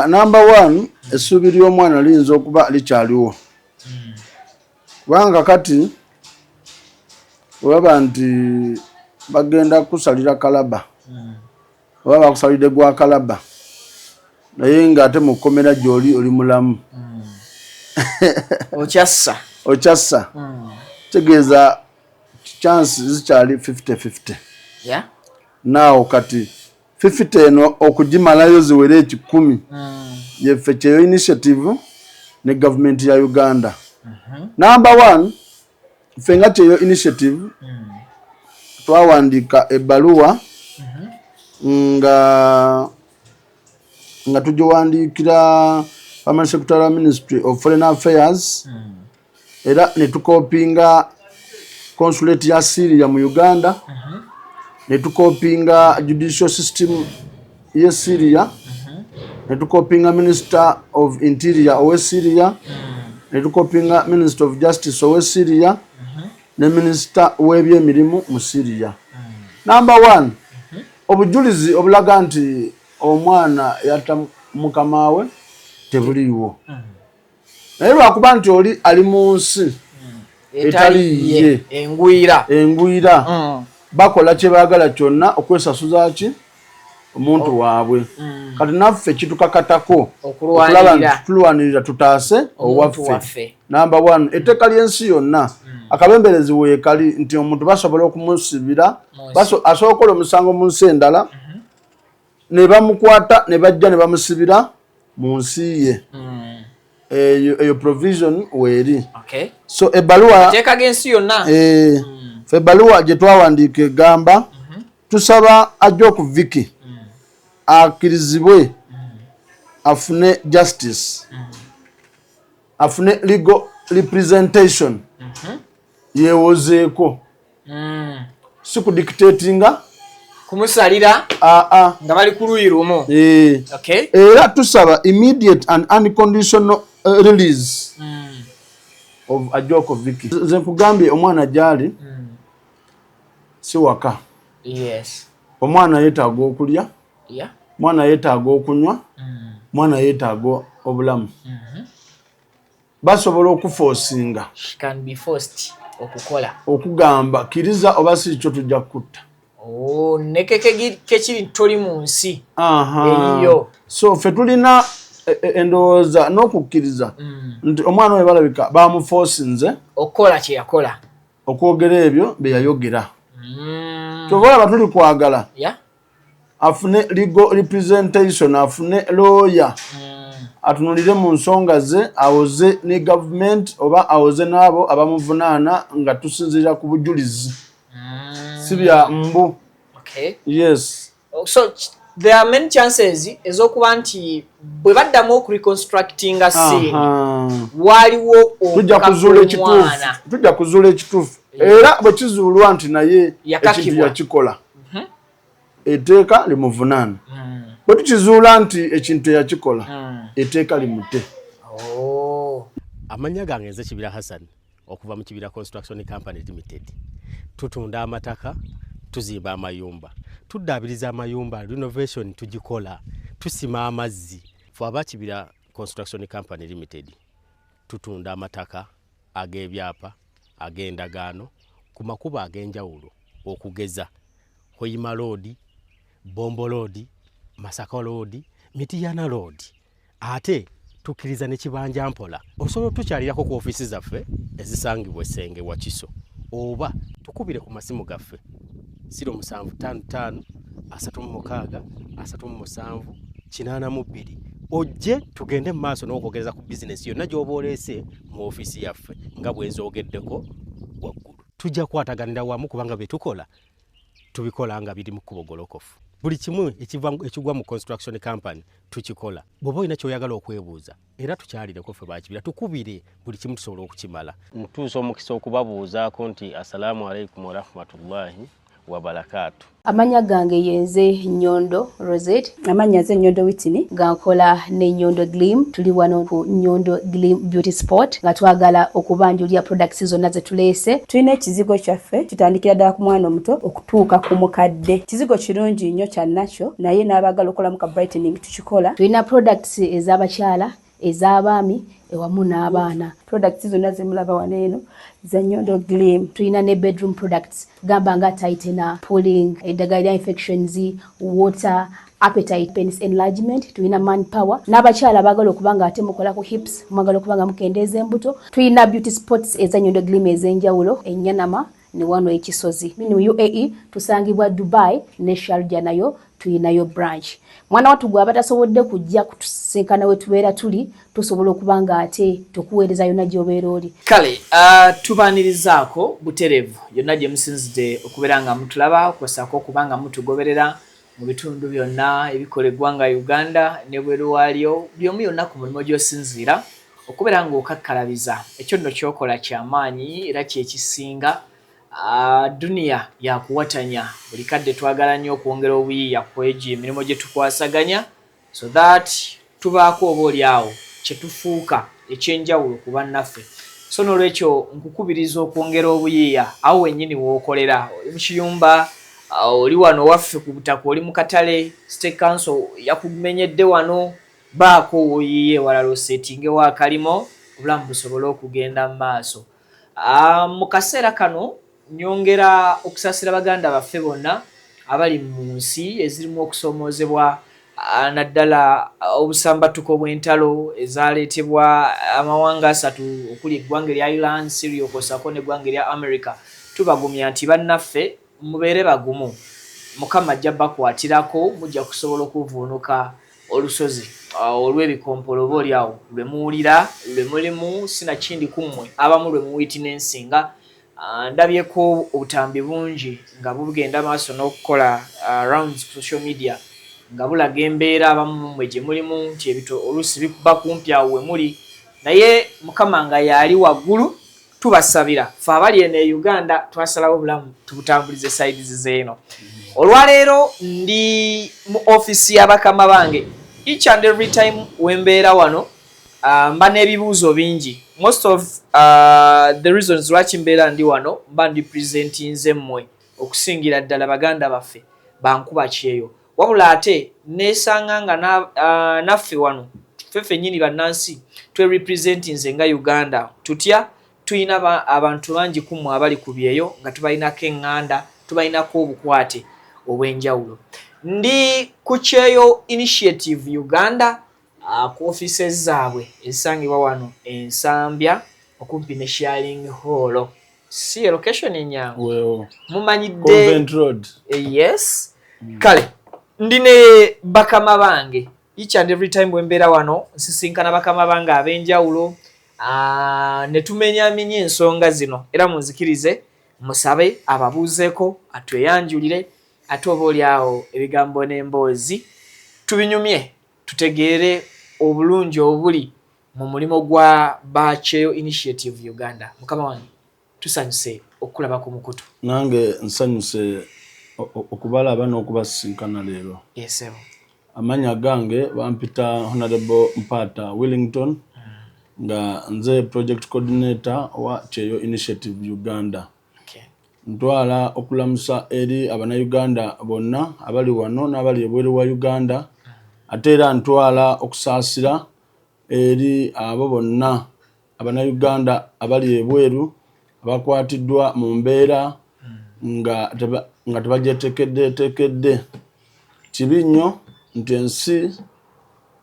number one essuubi ly'omwana liyinza okuba likyaliwo kubanga kati olaba nti bagenda kusalira kalaba oba bakusalidde gwa kalaba naye ng'ate mu kkomera gy'oli oli mulamu okyassa tegeeza chance zikyali 50-50 naawo kati 50 eno okugimalayo ziwere 10 yeffe kyeyo initiative ne gavumenti ya Uganda. Number one ffe nga kyeyo initiative twawandiika ebbaluwa nga tugiwandiikira Permanent Secretary Ministry of Foreign Affairs era ne tukopinga consulate ya Syria mu Uganda ne tukopinga judicial system ya Syria ne tukopinga Minister of Interior owe Syria ne tukopinga Minister of Justice owe Syria ne Minister w'ebyemirimu mu Syria. Number one obujulizi obulaga nti omwana yatta mukama we tebuliiwo naye lwakuba nti oli ali mu nsi etaliye engwira bakola kye baagala kyonna okwesasuza ki omuntu waabwe kati naffe kitukakatako okulaba nti tulwanirira tutaase owaffe. Number one etteeka ly'ensi yonna akabemberezi weekali nti omuntu basobola okumusibira asobola okukola omusango mu nsi endala ne bamukwata ne bajja ne bamusibira mu nsi ye eyo provision weeri. So ebbaluwa ebbaluwa gye twawandiika egamba tusaba ajja ku Viki akkirizibwe afune justice afune legal representation yewozeeko si kudictatinga kumusalira nga bali ku luuyi lumu. Era tusaba immediate and unconditional release of Ajoko Viki. Nze nkugambye omwana gyali si waka. Omwana yeetaaga okulya, mwana yeetaaga okunywa, mwana yeetaaga obulamu. Basobola okuforcinga okugamba kiriza oba si kyo tujja kutta. Nekeke kekiri toli mu nsi eyiyo. So ffe tulina endowooza n'okukkiriza nti omwana oyo balabika bamuforcinze okukola kye yakola okwogera ebyo bye yayogera. Kyova olaba tuli kwagala afune legal representation afune lawyer atunulire mu nsonga ze awoze ne government oba awoze n'abo abamuvunaana nga tusinziira ku bujulizi si bya mbu. Yes. So there are many chances ezokuba nti bwe baddamu okureconstructinga scene waliwo tujja kuzuula ekituufu era bwe kizuulwa nti naye ekintu yakikola etteeka limuvunaana bwe tukizuula nti ekintu yakikola etteeka limute. Amanya gange nze Kibira Hassan okuva mu Kibira Construction Company Limited. Tutunda amataka, tuzimba amayumba, tuddaabiriza amayumba, renovation tugikola, tusima amazzi. Ffe aba Kibira Construction Company Limited tutunda amataka ag'ebyapa ag'endagaano ku makubo ag'enjawulo okugeza Hoima Road, Bombo Road, Masaka Road, Mityana Road. Ate tukkiriza ne Kibanja Mpola. Osobola tukyalirako ku ofiisi zaffe ezisangibwa Essenge Wakiso oba tukubire ku masimu gaffe 0755 36 37 82 ojje tugende mu maaso n'okwogereza ku bizinesi yonna gy'oba oleese mu ofiisi yaffe nga bwe nzoogeddeko waggulu. Tujja kwataganira wamu kubanga bye tukola tubikola nga biri mu kkubo golokofu. Buli kimu ekigwa mu construction company tukikola. Bw'oba olina ky'oyagala okwebuuza era tukyalireko ffe ba Kibira tukubire buli kimu tusobola okukimala. Ntuusa omukisa okubabuuzaako nti assalamu alaikum wa rahmatullahi wa barakatu. Amanya gange yenze Nyondo Rosette. Amanya ze Nyondo Whitney. Gankola ne Nyondo Gleam. Tuli wano ku Nyondo Gleam Beauty Sport. Nga twagala okubanjulira products zonna ze tulese. Tulina ekizigo kyaffe kitandikira ddala ku mwana omuto okutuuka ku mukadde. Kizigo kirungi nnyo kya natural naye n'abagala okolamu ka brightening tukikola. Tulina products ez'abakyala, ez'abaami ewamu n'abaana. Products zonna ze mulaba wano eno za Nyondo Gleam. Tulina ne bedroom products gamba nga tightener, pulling, eddagala infections, water, appetite, penis enlargement. Tulina manpower. N'abakyala bagala okubanga ate mukola ku hips, mwagala okubanga mukendeeza embuto. Tulina beauty spots eza Nyondo Gleam ez'enjawulo, Enyanama ne wano ekisozi. Mu UAE tusangibwa Dubai ne Sharjah nayo tulinayo branch. Mwana watu gwa batasobodde kujja kutusinkana we tubeera tuli tusobola okubanga ate tukuweereza yonna gy'obeera oli. Kale tubaanirizaako buterevu yonna gye musinzidde okubeera nga mutulaba okwasaako okubanga mutugoberera mu bitundu byonna ebikola eggwanga Uganda ne bweru waalyo byomu yonna ku mulimo gy'osinziira okubeera ng'okakkalabiza ekyo nno ky'okola ky'amaanyi era kyekisinga. Dunia ya kuwatanya buli kadde twagala nnyo okwongera obuyiiya ku egi emirimu gye tukwasaganya so that tubaako oba oliawo kye tufuuka ekyenjawulo ku bannaffe. So n'olwekyo nkukubiriza okwongera obuyiiya awo wennyini w'okolera oli mu kiyumba oli wano waffe ku butaka oli mu katale State Council yakumenyedde wano baako oyiiye walala oseetingewo akalimo obulamu busobole okugenda mu maaso. Mu kaseera kano nyongera okusasira baganda baffe bonna abali mu nsi ezirimu okusomoozebwa naddala obusambatuko bw'entalo ezaleetebwa amawanga asatu okuli eggwanga erya Ireland, Syria okwosaako n'eggwanga erya America. Tubagumya nti bannaffe mubeere bagumu, Mukama ajja bakwatirako mujja kusobola okuvuunuka olusozi olw'ebikompolo oba oliawo lwe muwulira lwe mulimu sinakindi ku mmwe abamu lwe muwitinensinga. Ndabyeko obutambi bungi nga bugenda maaso n'okukola rounds ku social media nga bulaga embeera abamu mmwe gye mulimu nti ebito oluusi bikuba kumpi awo we muli naye Mukama nga yali waggulu tubasabira ffe abali eno e Uganda twasalawo obulamu tubutambulize sides zeeno. Olwaleero ndi mu office y'abakama bange. Each and every time wembeera wano mba n'ebibuuzo bingi. Most of the reasons lwaki mbeera ndi wano mba ndi presentinze mmwe okusingira ddala baganda baffe bankuba kyeyo wabula ate neesanga nga naffe wano ffeffe nnyini bannansi twerepresentinze nga Uganda tutya tuyina abantu bangi ku mmwe abali ku byeyo nga tubalinako eŋŋanda tubalinako obukwate obw'enjawulo. Ndi ku Kyeyo Initiative Uganda ku offices zaabwe ezisangibwa wano Ensambya okumpi ne Sharing Hall. Si location enyangu mumanyidde Convent Road. Yes. Kale ndine bakama bange each and every time wembeera wano nsisinkana bakama bange ab'enjawulo ne tumenyaamenya ensonga zino era munzikirize musabe ababuuzeeko atweyanjulire ate oba oliawo ebigambo n'emboozi tubinyumye tutegeere obulungi obuli mu mulimo gwa Kyeyo Initiative Uganda. Mukama wange tusanyuse okulaba ku mukutu. Nange nsanyuse okubalaba n'okubasinkana leero. Yes, sir. Amanya gange bampita Honorable Mpata Wellington nga nze project coordinator wa Kyeyo Initiative Uganda. Ntwala okulamusa eri abannayuganda bonna abali wano n'abali ebweru wa Uganda ate era ntwala okusaasira eri abo bonna abannayuganda abali ebweru abakwatiddwa mu mbeera nga tebagyetekedde. Kibi nnyo nti ensi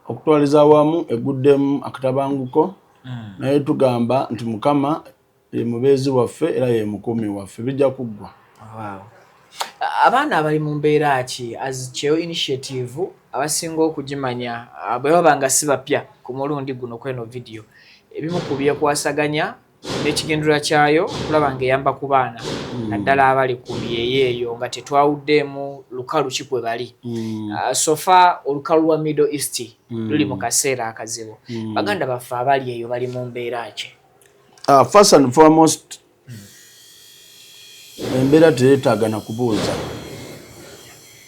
okutwaliza awamu eguddemu akatabanguko naye tugamba nti Mukama ye mubeezi waffe era ye mukuumi waffe bijja kuggwa. Abaana abali mu mbeera ki as Kyeyo Initiative abasinga okugimanya bwe baba nga si bapya ku mulundi guno kweno video ebimu ku byekwasaganya n'ekigendera kyayo kulaba nga eyamba ku baana naddala abali ku byeyeeyo nga tetwawuddemu lukalu ki kwe bali. Sofa olukalu lwa Middle East luli mu kaseera akazibu. Baganda baffe abali eyo bali mu mbeera ki? First and foremost, embeera teyeetaagana kubuuza.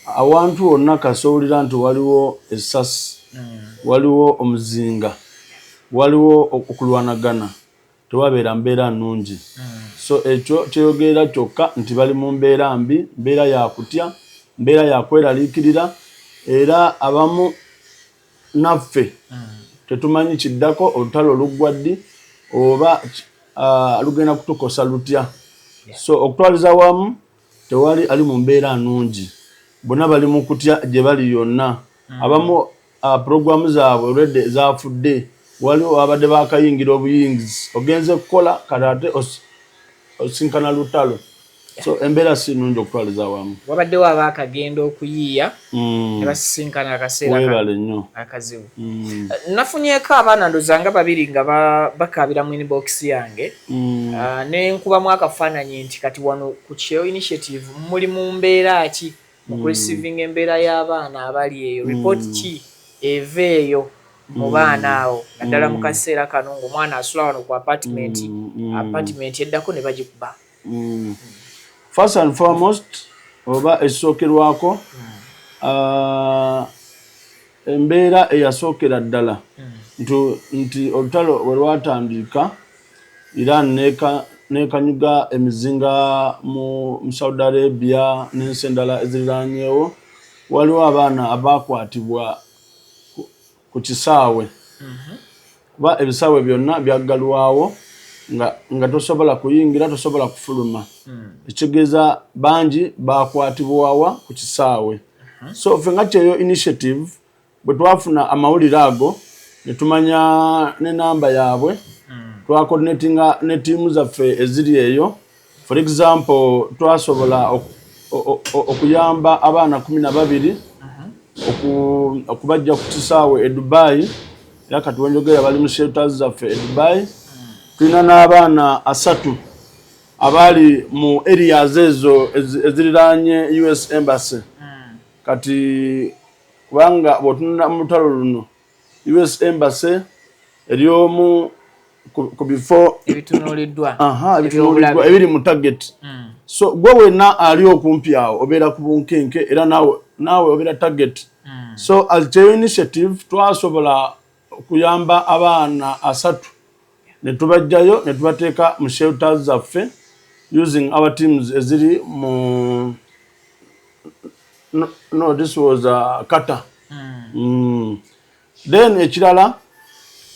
Awantu wonna kasowulira nti waliwo essasi, waliwo omuzinga, waliwo okulwanagana, tewabeera mbeera nnungi. So ekyo kyeyogerera kyokka nti bali mu mbeera mbi, mbeera ya kutya, mbeera ya kweraliikirira, era abamu naffe tetumanyi kiddako olutalo oluggwa ddi oba lugenda kutukosa lutya. So okutwaliza wamu tewali ali mu mbeera nnungi, bonna bali mu kutya gye bali yonna. Abamu programu zaabwe olwedde zaafudde, waliwo abadde bakayingira obuyingizi, ogenze kukola kati ate osinkana lutalo. So embeera si nnungi okutwaliza wamu. Wabaddewo abaakagenda okuyiiya ne basisinkana akaseera akazibu. Nafunyeeko abaana ndowooza nga babiri nga bakaabira mu inbox yange ne nkubamu akafaananyi nti kati wano ku Cheo Initiative muli mu mbeera ki mu kureceiving embeera y'abaana abali eyo, report ki eva eyo mu baana awo naddala mu kaseera kano ng'omwana asula wano ku apartment eddako ne bagikuba. First and foremost, oba esookerwako embeera eyasookera ddala nti olutalo bwe lwatandika Iran nekanyuga emizinga mu Saudi Arabia n'ensi endala eziriraanyeewo, waliwo abaana abaakwatibwa ku kisaawe kuba ebisaawe byonna byaggalwawo nga tosobola kuyingira, tosobola kufuluma. Ekitegeeza bangi bakwatibwawa ku kisaawe. So ffe nga Cheo Initiative bwe twafuna amawulire ago ne tumanya n'enamba yaabwe, twacoordinatinga ne ttiimu zaffe eziri eyo. For example, twasobola okuyamba abaana 12 okubajja ku kisaawe e Dubai, era kati wenjogera bali mu shelters zaffe e Dubai. Tulina n'abaana 3 abali mu areas ezo eziriraanye US Embassy. Kati kubanga bw'otunula mu lutalo luno US Embassy eri omu ku bifo ebitunuuliddwa ebiri mu target. So gwe wenna ali okumpi awo obeera ku bunkenke era naawe obeera target. So as Cheo Initiative twasobola okuyamba abaana 3 ne tubajjayo ne tubateeka mu shelters zaffe using our teams eziri mu this was Qatar. Then ekirala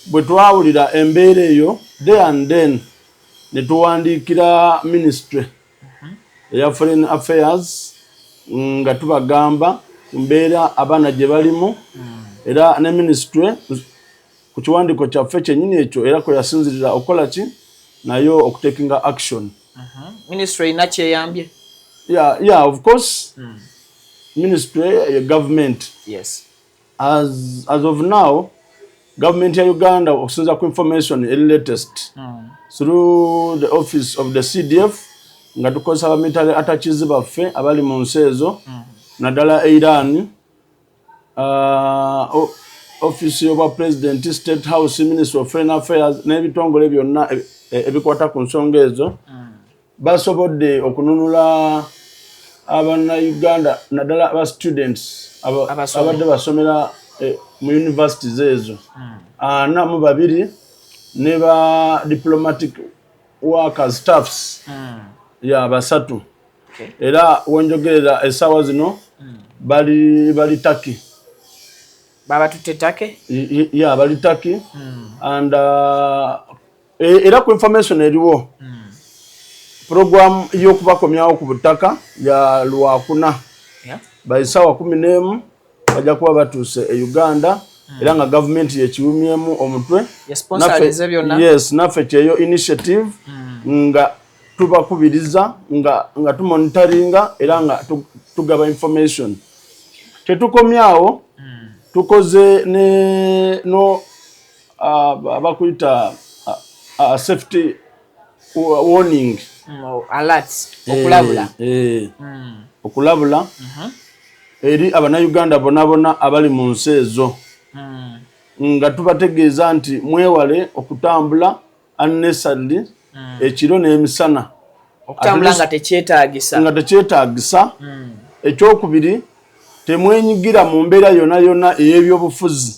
bwe twawulira embeera eyo there and then ne tuwandiikira ministry eya Foreign Affairs nga tubagamba mbeera abaana gye balimu, era ne ministry ku kiwandiiko kyaffe kyennyini ekyo era kwe yasinzirira okukola ki nayo okutekinga action. Ministry ina kyeyambye? Yeah, of course. Ministry, government. Yes. As of now, government ya Uganda okusinza ku information latest through the office of the CDF nga tukozesa abamilitary attaches baffe abali mu nsi ezo naddala Iran, office of President, State House, Ministry of Foreign Affairs n'ebitongole byonna ebikwata ku nsonga ezo basobodde okununula abana Uganda naddala aba students abadde basomera mu universities ezo 42 ne ba diplomatic workers staffs basatu. Era wenjogerera essaawa zino bali Turkey. Baba tutte Turkey? Bali Turkey. And era ku information eriwo program y'okubakomyawo ku butaka ya Lwakuna bayisaawa 11 bajja kuba batuuse e Uganda. Era nga government yekiwumyemu omutwe. Yes, naffe Cheo Initiative nga tubakubiriza nga tumonitoringa era nga tugaba information. Tetukomyawo tukoze no abakuyita safety warning alerts okulabula eri abannayuganda bonna abali mu nsi ezo nga tubategeeza nti mwewale okutambula unnecessarily ekiro n'emisana okutambula nga tekyetaagisa ekyokubiri temwenyigira mu mbeera yonna ey'ebyobufuzi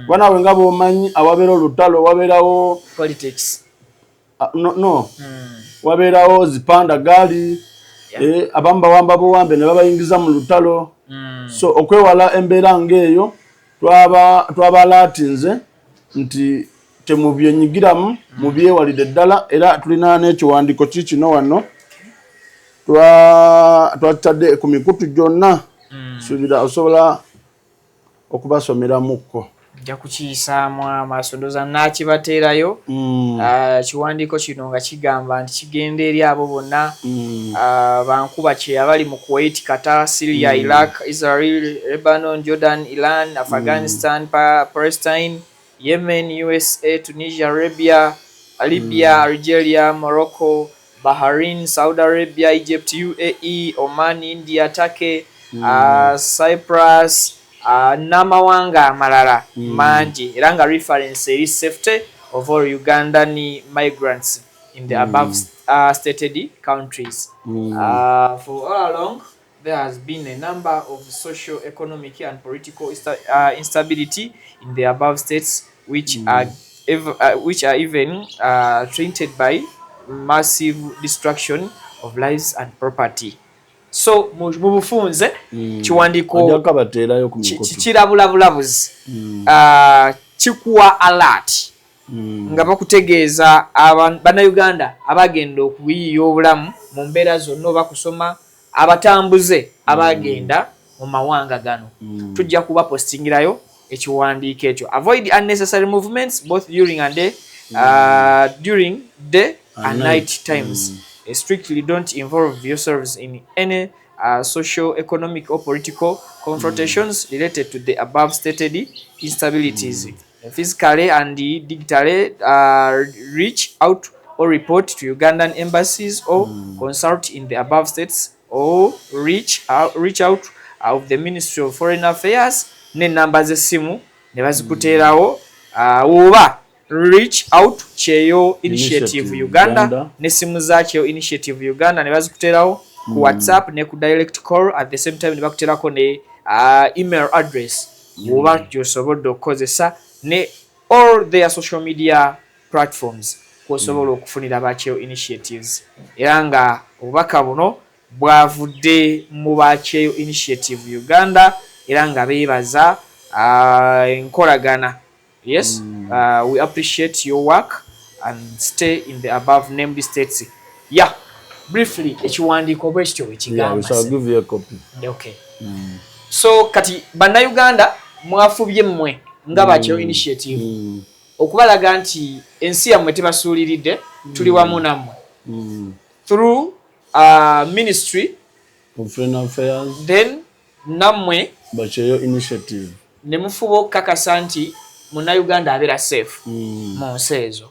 banawe nga bw'omanyi awabeera olutalo wabeerawo politics wabeerawo zipanda gaali abamu bawamba buwambe ne babayingiza mu lutalo so okwewala embeera ng'eyo twabalatinze nti temubyenyigiramu mubyewalide ddala era tulina n'ekiwandiiko kino wano twakitadde ku mikutu gyonna suubira osobola okubasomeramuko nja kukiyisaamu amaaso ndooza naakibateerayo kiwandiiko kino nga kigamba nti kigenda eri abo bonna bankuba kye abali mu Kuwait, Qatar, Syria, Iraq, Israel, Lebanon, Jordan, Iran, Afghanistan, Palestine, Yemen, USA, Tunisia, Arabia, Libya, Algeria, Morocco, Bahrain, Saudi Arabia, Egypt, UAE, Oman, India, Turkey, Cyprus, n'amawanga amalala mangi era nga reference eri safety of all Ugandan migrants in the above stated countries. For all along there has been a number of socio-economic and political instability in the above states which are even treated by massive destruction of lives and property. So mu bufunze kiwandiiko kirabulabulabuzi kikuwa alert nga bakutegeeza bannayuganda abagenda okuyiiya obulamu mu mbeera zonna oba kusoma abatambuze abagenda mu mawanga gano tujja kuba postingirayo ekiwandiiko ekyo. Avoid unnecessary movements both during day and night times. Strictly don't involve yourselves in any social, economic or political confrontations related to the above stated instabilities. Physically and digitally reach out or report to Ugandan embassies or consult in the above states or reach out of the Ministry of Foreign Affairs ne namba z'essimu ne bazikuteerawo oba reach out Cheyo Initiative Uganda ne simu za Cheyo Initiative Uganda ne bazikuteerawo ku WhatsApp ne ku direct call at the same time ne bakuteerako ne email address oba gy'osobodde okukozesa ne all their social media platforms kw'osobola okufunira ba Cheyo Initiatives era nga obubaka buno bwavudde mu ba Cheyo Initiative Uganda era nga beebaza enkolagana. Yes, we appreciate your work and stay in the above named states. Yeah, briefly, ekiwandiiko bwe kityo ekigamba. Yeah, we shall give you a copy. Okay. So kati bannayuganda mwafubye mmwe nga ba Cheyo Initiative okubalaga nti ensi yammwe tebasuuliridde tuli wamu nammwe through Ministry of Foreign Affairs then nammwe ba Cheyo Initiative ne mufuba okukakasa nti Munnayuganda abeera safe mu nsi ezo.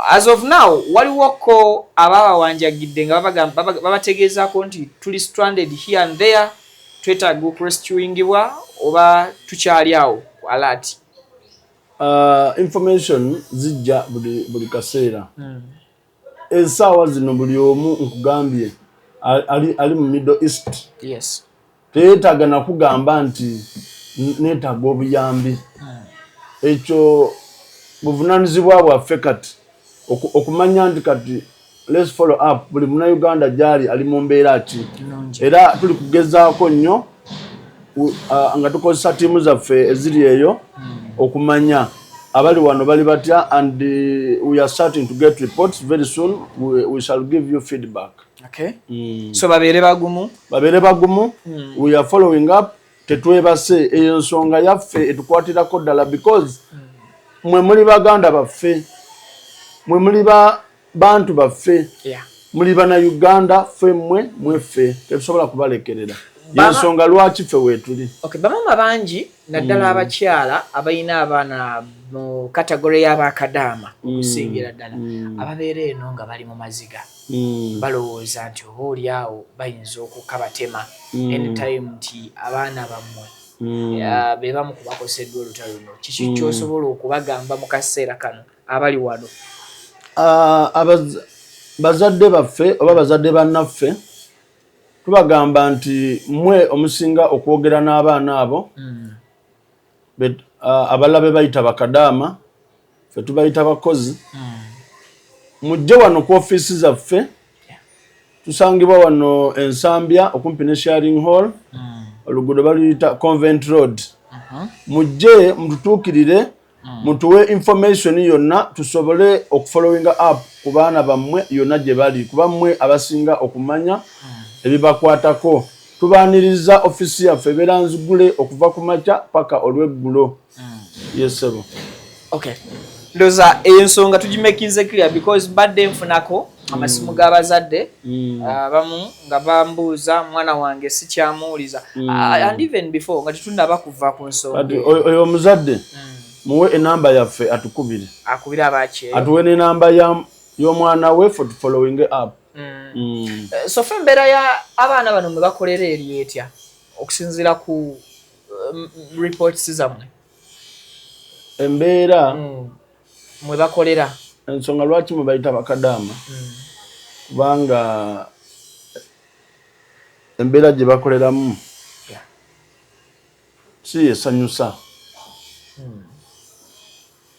As of now waliwoko ababawanjagidde nga babategeezaako nti tuli stranded here and there twetaaga okurescuingibwa oba tukyali awo alert. Information zijja buli kaseera. Essaawa zino buli omu nkugambye ali mu Middle East. Yes. Teetaaga nakugamba nti neetaaga obuyambi. Ekyo buvunaanyizibwa bwaffe kati okumanya nti kati let's follow up buli Munnayuganda gyali ali mu mbeera ki era tuli kugezaako nnyo nga tukozesa ttiimu zaffe eziri eyo okumanya abali wano bali batya and we are starting to get reports very soon. We shall give you feedback. Okay. So babeere bagumu. We are following up. Tetwebase eyo nsonga yaffe etukwatirako ddala because mwe muli baganda baffe mwe muli bantu baffe muli Bannayuganda ffe mweffe tetusobola kubalekerera yensonga lwaki ffe weetuli. Okay, bamama bangi naddala abakyala abalina abaana mu kategore y'abakadaama okusingira ddala ababeera eno nga bali mu maziga balowooza nti oba oli awo bayinza okukabatema anytime nti abaana bammwe be bamu kubakoseddwa olutalo luno. Kiki ky'osobola okubagamba mu kaseera kano abali wano? bazadde baffe oba bazadde bannaffe tubagamba nti mmwe omusinga okwogera n'abaana abo abalala be bayita bakadaama ffe tubayita bakozi mujje wano ku ofiisi zaffe tusangibwa wano Ensambya okumpi ne Sharing Hall oluguudo baluyita Convent Road mujje mututuukirire mutuwe information yonna tusobole okufollowinga up ku baana bammwe yonna gye bali kuba mmwe abasinga okumanya ebibakwatako tubaaniriza ofisi yaffe ebeera nzigule okuva ku makya paka olw'eggulo yesebo. Okay, ndoza ensonga tugimekinze clear because badde nfunako amasimu g'abazadde abamu nga bambuuza mwana wange sikyamuwuliza and even before nga tetundaba kuva ku nsonga oyo omuzadde muwe enamba yaffe atukubire akubira abakye atuwe n'enamba y'omwana we for following up. So fe embeera ya abaana bano mwe bakolera eri etya okusinziira ku reports zammwe embeera mwe bakolera ensonga lwaki mwe bayita bakadaama kubanga embeera gye bakoleramu si esanyusa.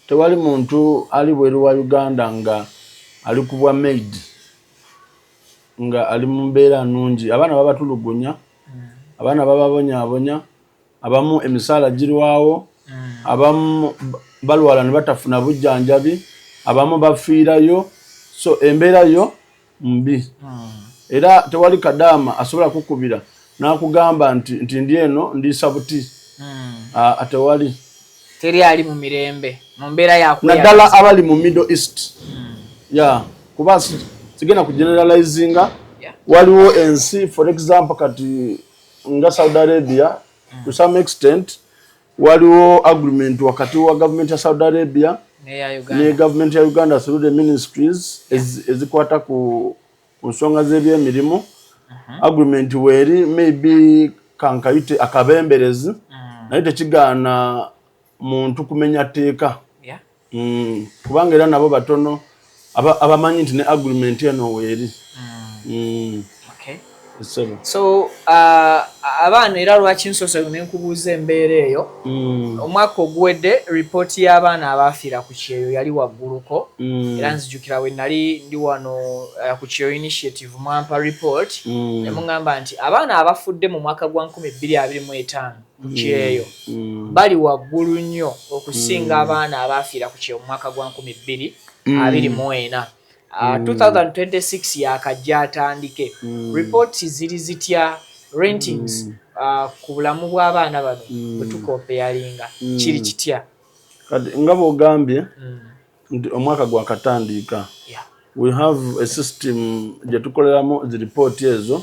Tewali muntu ali bweru wa Uganda nga ali kubwa maid nga ali mu mbeera nnungi. Abaana babatulugunya, abaana bababonyaabonya, abamu emisaala girwawo, abamu balwala ne batafuna bujjanjabi, abamu bafiirayo. So embeera yo mbi. Era tewali kadaama asobola kukubira n'akugamba nti ndi eno ndiisa buti. Atewali. Teri ali mu mirembe mu mbeera yakuya naddala abali mu Middle East. Kuba sigenda ku generalizinga. Waliwo ensi for example kati nga Saudi Arabia to some extent waliwo agreement wakati wa government ya Saudi Arabia ne government ya Uganda through the ministries ezikwata ku nsonga z'ebyemirimu. Agreement weri maybe kankayite akabemberezi naye tekigaana muntu kumenya teeka kubanga era nabo batono abamanyi nti ne agreement eno weeri. So abaana era lwaki nsoose nenkubuuza embeera eyo omwaka oguwedde ripooti y'abaana abaafiira ku kyeyo yali wagguluko era nzijukira we nali ndi wano ku kyeyo initiative mwampa report ne mugamba nti abaana abafudde mu mwaka gwa 2025 ku kyeyo bali waggulu nnyo okusinga abaana abaafiira ku kyeyo mu mwaka gwa 2024. 2026 yakajja atandike reports ziri zitya ratings ku bulamu bw'abaana bano bwe tukompeyalinga kiri kitya kati nga bw'ogambye nti omwaka gwakatandika we have a system gye tukoleramu zi report ezo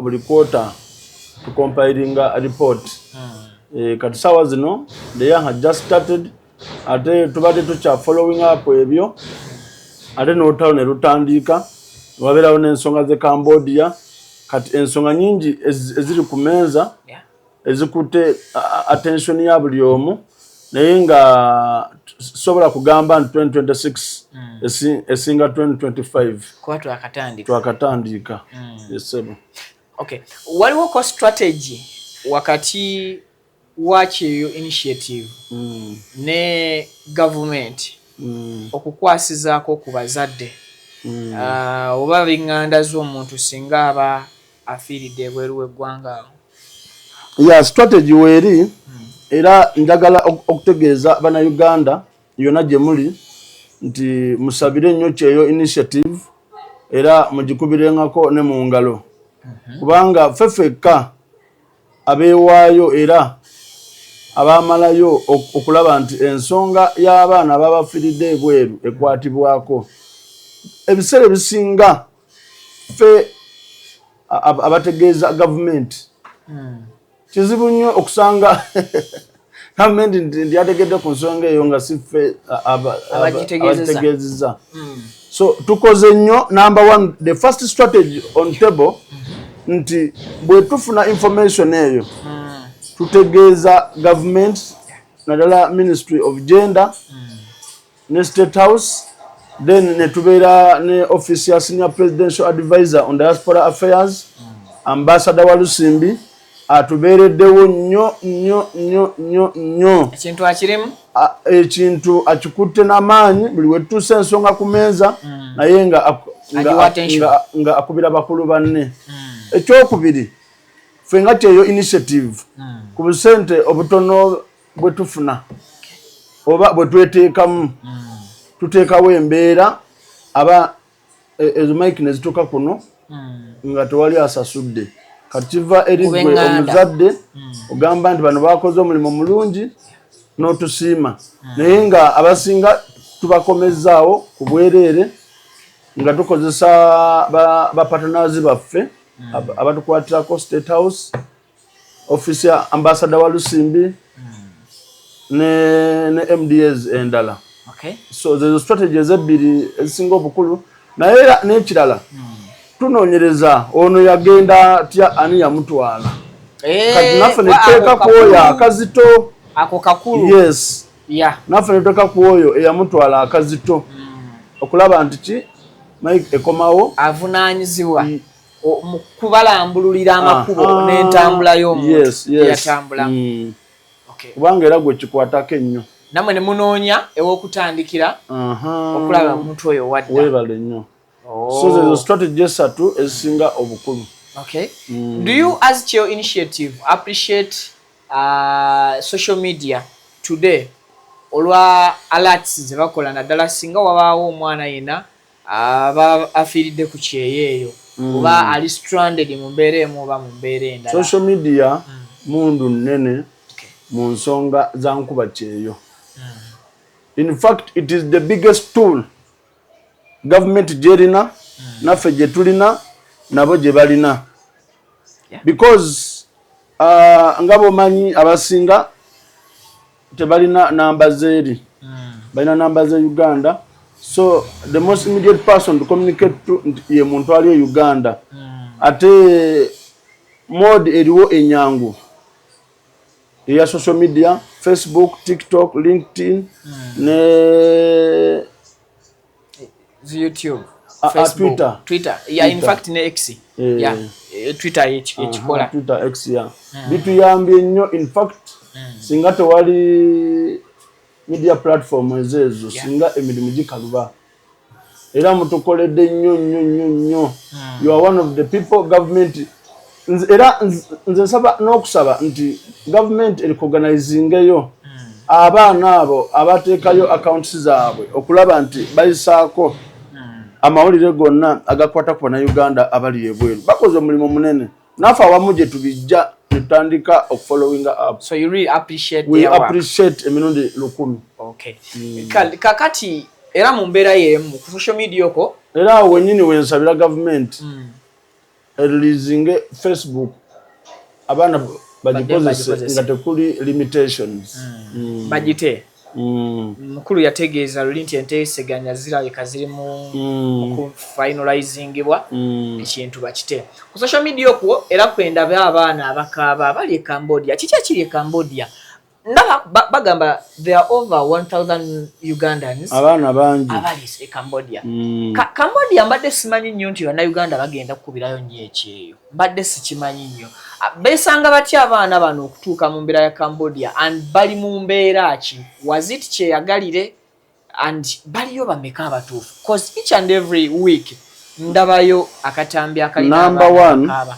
buli quarter tucompilinga a report kati sawa zino the year had just started ate tubadde tukya following up ebyo ate n'olutalo ne lutandika wabeerawo n'ensonga ze Cambodia kati ensonga nyingi eziri ku meeza ezikutte attention ya buli omu naye nga sobola kugamba nti 2026 esinga 2025 kuba twakatandika. Yesebo. Okay, waliwo ko strategy wakati wa Kyeyo initiative ne government okukwasizaako ku bazadde oba binganda z'omuntu singa aba afiiridde ebweru w'eggwanga. Strategy weeri era njagala okutegeeza bannayuganda yonna gye muli nti musabire nnyo Kyeyo initiative era mugikubirengako ne mu ngalo kubanga ffeffekka abeewaayo era abamalayo okulaba nti ensonga y'abaana ababafiiridde ebweru ekwatibwako. Ebiseera ebisinga ffe abategeeza gavumenti kizibu nnyo okusanga gavumenti ndi ategedde ku nsonga eyo nga si ffe abagitegeezeza. So tukoze nnyo number one, the first strategy on table nti bwe tufuna information eyo tutegeeza government naddala Ministry of Gender ne State House then ne tubeera ne office ya senior presidential advisor on diaspora affairs ambassador wa Lusimbi atubeereddewo nnyo ekintu akirimu ekintu akikutte n'amaanyi buli wetutuusa ensonga ku meeza naye nga akubira bakulu banne ekyokubiri ffe nga kyeyo initiative ku busente obutono bwe tufuna oba bwe tweteekamu tuteekawo embeera aba ezo mike ne zituuka kuno nga tewali asasudde kati kiva eri gwe omuzadde ogamba nti bano bakoze omulimu mulungi n'otusiima naye nga abasinga tubakomezzaawo ku bwereere nga tukozesa bapatanazi baffe abatukwatirako State House office ya ambassador wa Lusimbi ne MDAs endala. So there's a strategies ebbiri ezisinga obukulu naye n'ekirala tunoonyereza ono yagenda tya ani yamutwala kati naffe ne tuteeka ku oyo akazito ako kakulu yes naffe ne tuteeka ku oyo eyamutwala akazito okulaba nti ki Mike ekomawo avunaanyizibwa mu kubalambululira amakubo n'entambula y'omuntu yatambula kubanga era gwe kikwatako ennyo namwe ne munoonya ew'okutandikira okulaba omuntu oyo wadda weebale nnyo so there's a strategy esatu ezisinga obukulu. Do you as your initiative appreciate social media today olwa alerts ze bakola naddala singa wabaawo omwana yena aba afiiridde ku kyeyeeyo oba ali stranded mu mbeera emu oba mu mbeera endala? Social media mundu nnene mu nsonga za nkuba kyeyo. In fact it is the biggest tool government gyerina naffe gye tulina nabo gye balina because nga bw'omanyi abasinga tebalina namba zeeri balina namba ze Uganda so the most immediate person to communicate to ye muntu ali e Uganda ate mode eriwo enyangu ya social media Facebook, TikTok, LinkedIn ne YouTube, Facebook, Twitter. In fact ne X. Twitter ekikola. Twitter X bituyambye nnyo in fact singa tewali media platform ezezo singa emirimu gikaluba era mutukoledde nnyo. You are one of the people government era nze nsaba n'okusaba nti government recognizingeyo abaana abo abateekayo accounts zaabwe okulaba nti bayisaako amawulire gonna agakwata ku Bannayuganda abali ebweru bakoze omulimu munene naffe awamu gye tubijja ne tutandika okufollowing up. So you really appreciate we appreciate emirundi 1000. Kakati era mu mbeera y'emu ku social media okwo era awo wennyini wensabira government releasing Facebook abaana bagikozese nga tekuli limitations bagite mukulu yategeeza luli nti enteeseganya zirabika ziri mu finalizingibwa ekintu bakite ku social media okwo era kwendaba abaana abakaaba abali e Cambodia kiki ekiri e Cambodia ndaba bagamba there are over 1000 Ugandans abaana bangi abali e Cambodia. Cambodia mbadde simanyi nnyo nti Bannayuganda bagenda kukubirayo nnyo ekyeyo mbadde sikimanyi nnyo besanga batya abaana bano okutuuka mu mbeera ya Cambodia and bali mu mbeera ki was it kyeyagalire and baliyo bameka abatuufu because each and every week ndabayo akatambi akalina number 1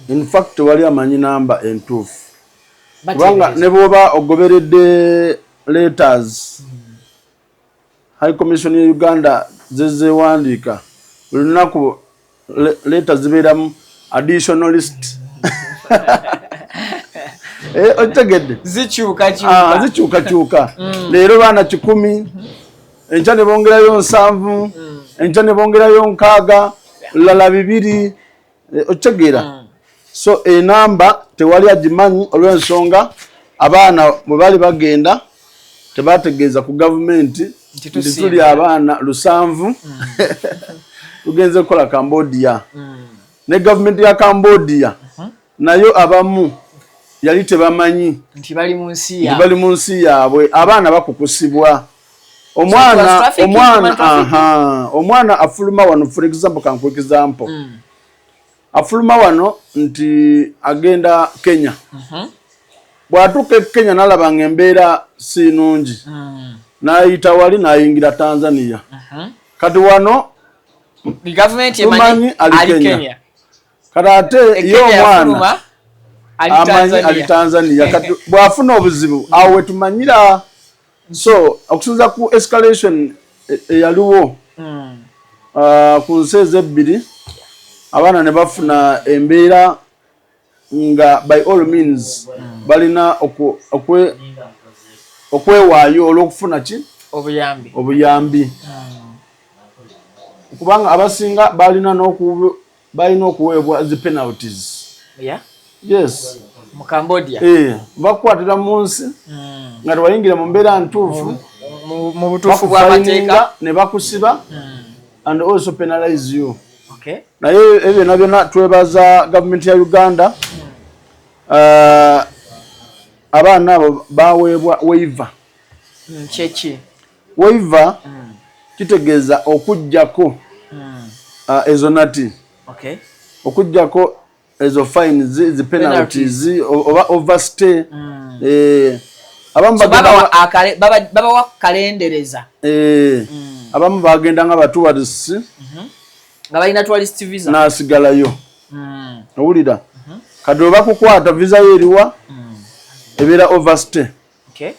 in fact wali amanyi namba entuufu kubanga ne bwoba ogoberedde letters High Commission ya Uganda zezewandiika buli lunaku letters zibeeramu additional list otegedde zikyukakyuka leero baana 10 enkya ne bongerayo 7 enkya ne bongerayo 6 lala 2 otegeera so enamba tewali agimanyi olw'ensonga abaana bwe bali bagenda tebategeeza ku gavumenti nti tuli abaana 7 tugenze kukola Cambodia ne gavumenti ya Cambodia nayo abamu yali tebamanyi nti bali mu nsi yaabwe abaana bakukusibwa omwana afuluma wano, for example, kankweka example. Afuluma wano nti agenda Kenya. Bwatuuka Kenya n'alaba ng'embeera si nnungi. N'ayita wali n'ayingira Tanzania. Kati wano gavumenti emanyi ali Kenya. Kati ate ye omwana amanyi ali Tanzania. Kati bw'afuna obuzibu awo we tumanyira. So okusinza ku escalation eyaliwo ku nsi ezebbiri, abaana ne bafuna embeera nga by all means balina okwewaayo olw'okufuna ki obuyambi. Kubanga abasinga balina okuweebwa zi penalties. Yes. Mu Cambodia. Bakukwatira mu nsi nga tewayingira mu mbeera ntuufu, mu butuufu bw'amateeka ne bakusiba and also penalize you. Okay. Naye ebyo byonna twebaza gavumenti ya Uganda. Abaana abo baweebwa waiver. Kyeki waiver kitegeeza okujjako ezo nati. Okay. Okujjako ezo fines, zi penalties oba overstay. Abamu baba wakalendereza. Abamu bagenda nga batourists nga balina tourist visa n'asigalayo. Owulira? Kati oba kukwata visa yo eriwa ebeera overstay. Okay.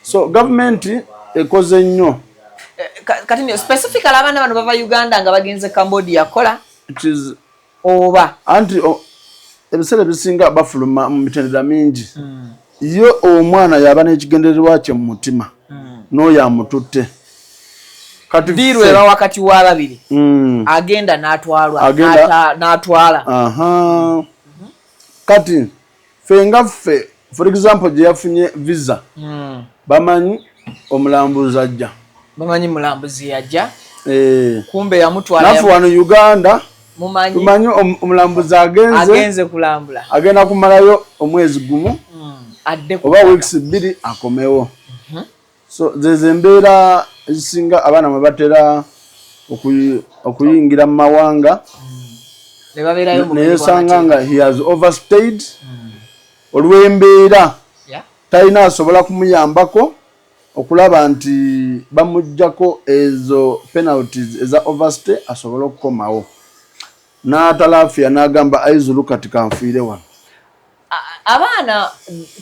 So government ekoze nnyo. Kati specifically abaana bano bava Uganda nga bagenze Cambodia kola it is oba anti ebiseera bisinga bafuluma mu mitendera mingi. Yo omwana yaba n'ekigendererwa kye mu mutima n'oyo amututte. Kati biru era wakati wa babiri agenda n'atwala. Kati fenga ffe for example gye yafunye visa bamanyi omulambuzi ajja. Bamanyi mulambuzi yajja. Kumbe yamutwala. Nafu wano Uganda tumanyi omulambuzi agenze kulambula. Agenda kumalayo omwezi gumu oba weeks 2 akomewo. So zeze mbeera ezisinga abaana mwe batera okuyingira mu mawanga neyesanga nga he has overstayed olw'embeera talina asobola kumuyambako okulaba nti bamuggyako ezo penalties eza overstay asobole okukomawo. N'atalaafiya n'agamba aizulu kati kanfiire wano. Abaana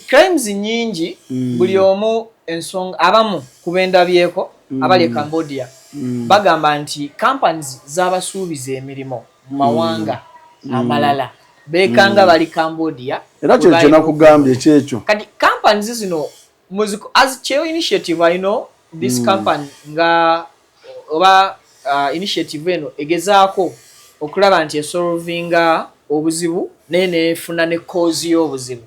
crimes nyingi buli omu ensonga abamu kubendabyeko abali Cambodia bagamba nti companies z'abasuubiza emirimu mu mawanga amalala bekanga bali Cambodia. Era kye nakugambye kyekyo. Kati companies zino as Cheo initiative, I know this company nga oba initiative eno egezaako okulaba nti esolvinga obuzibu nene funa ne cause y'obuzibu.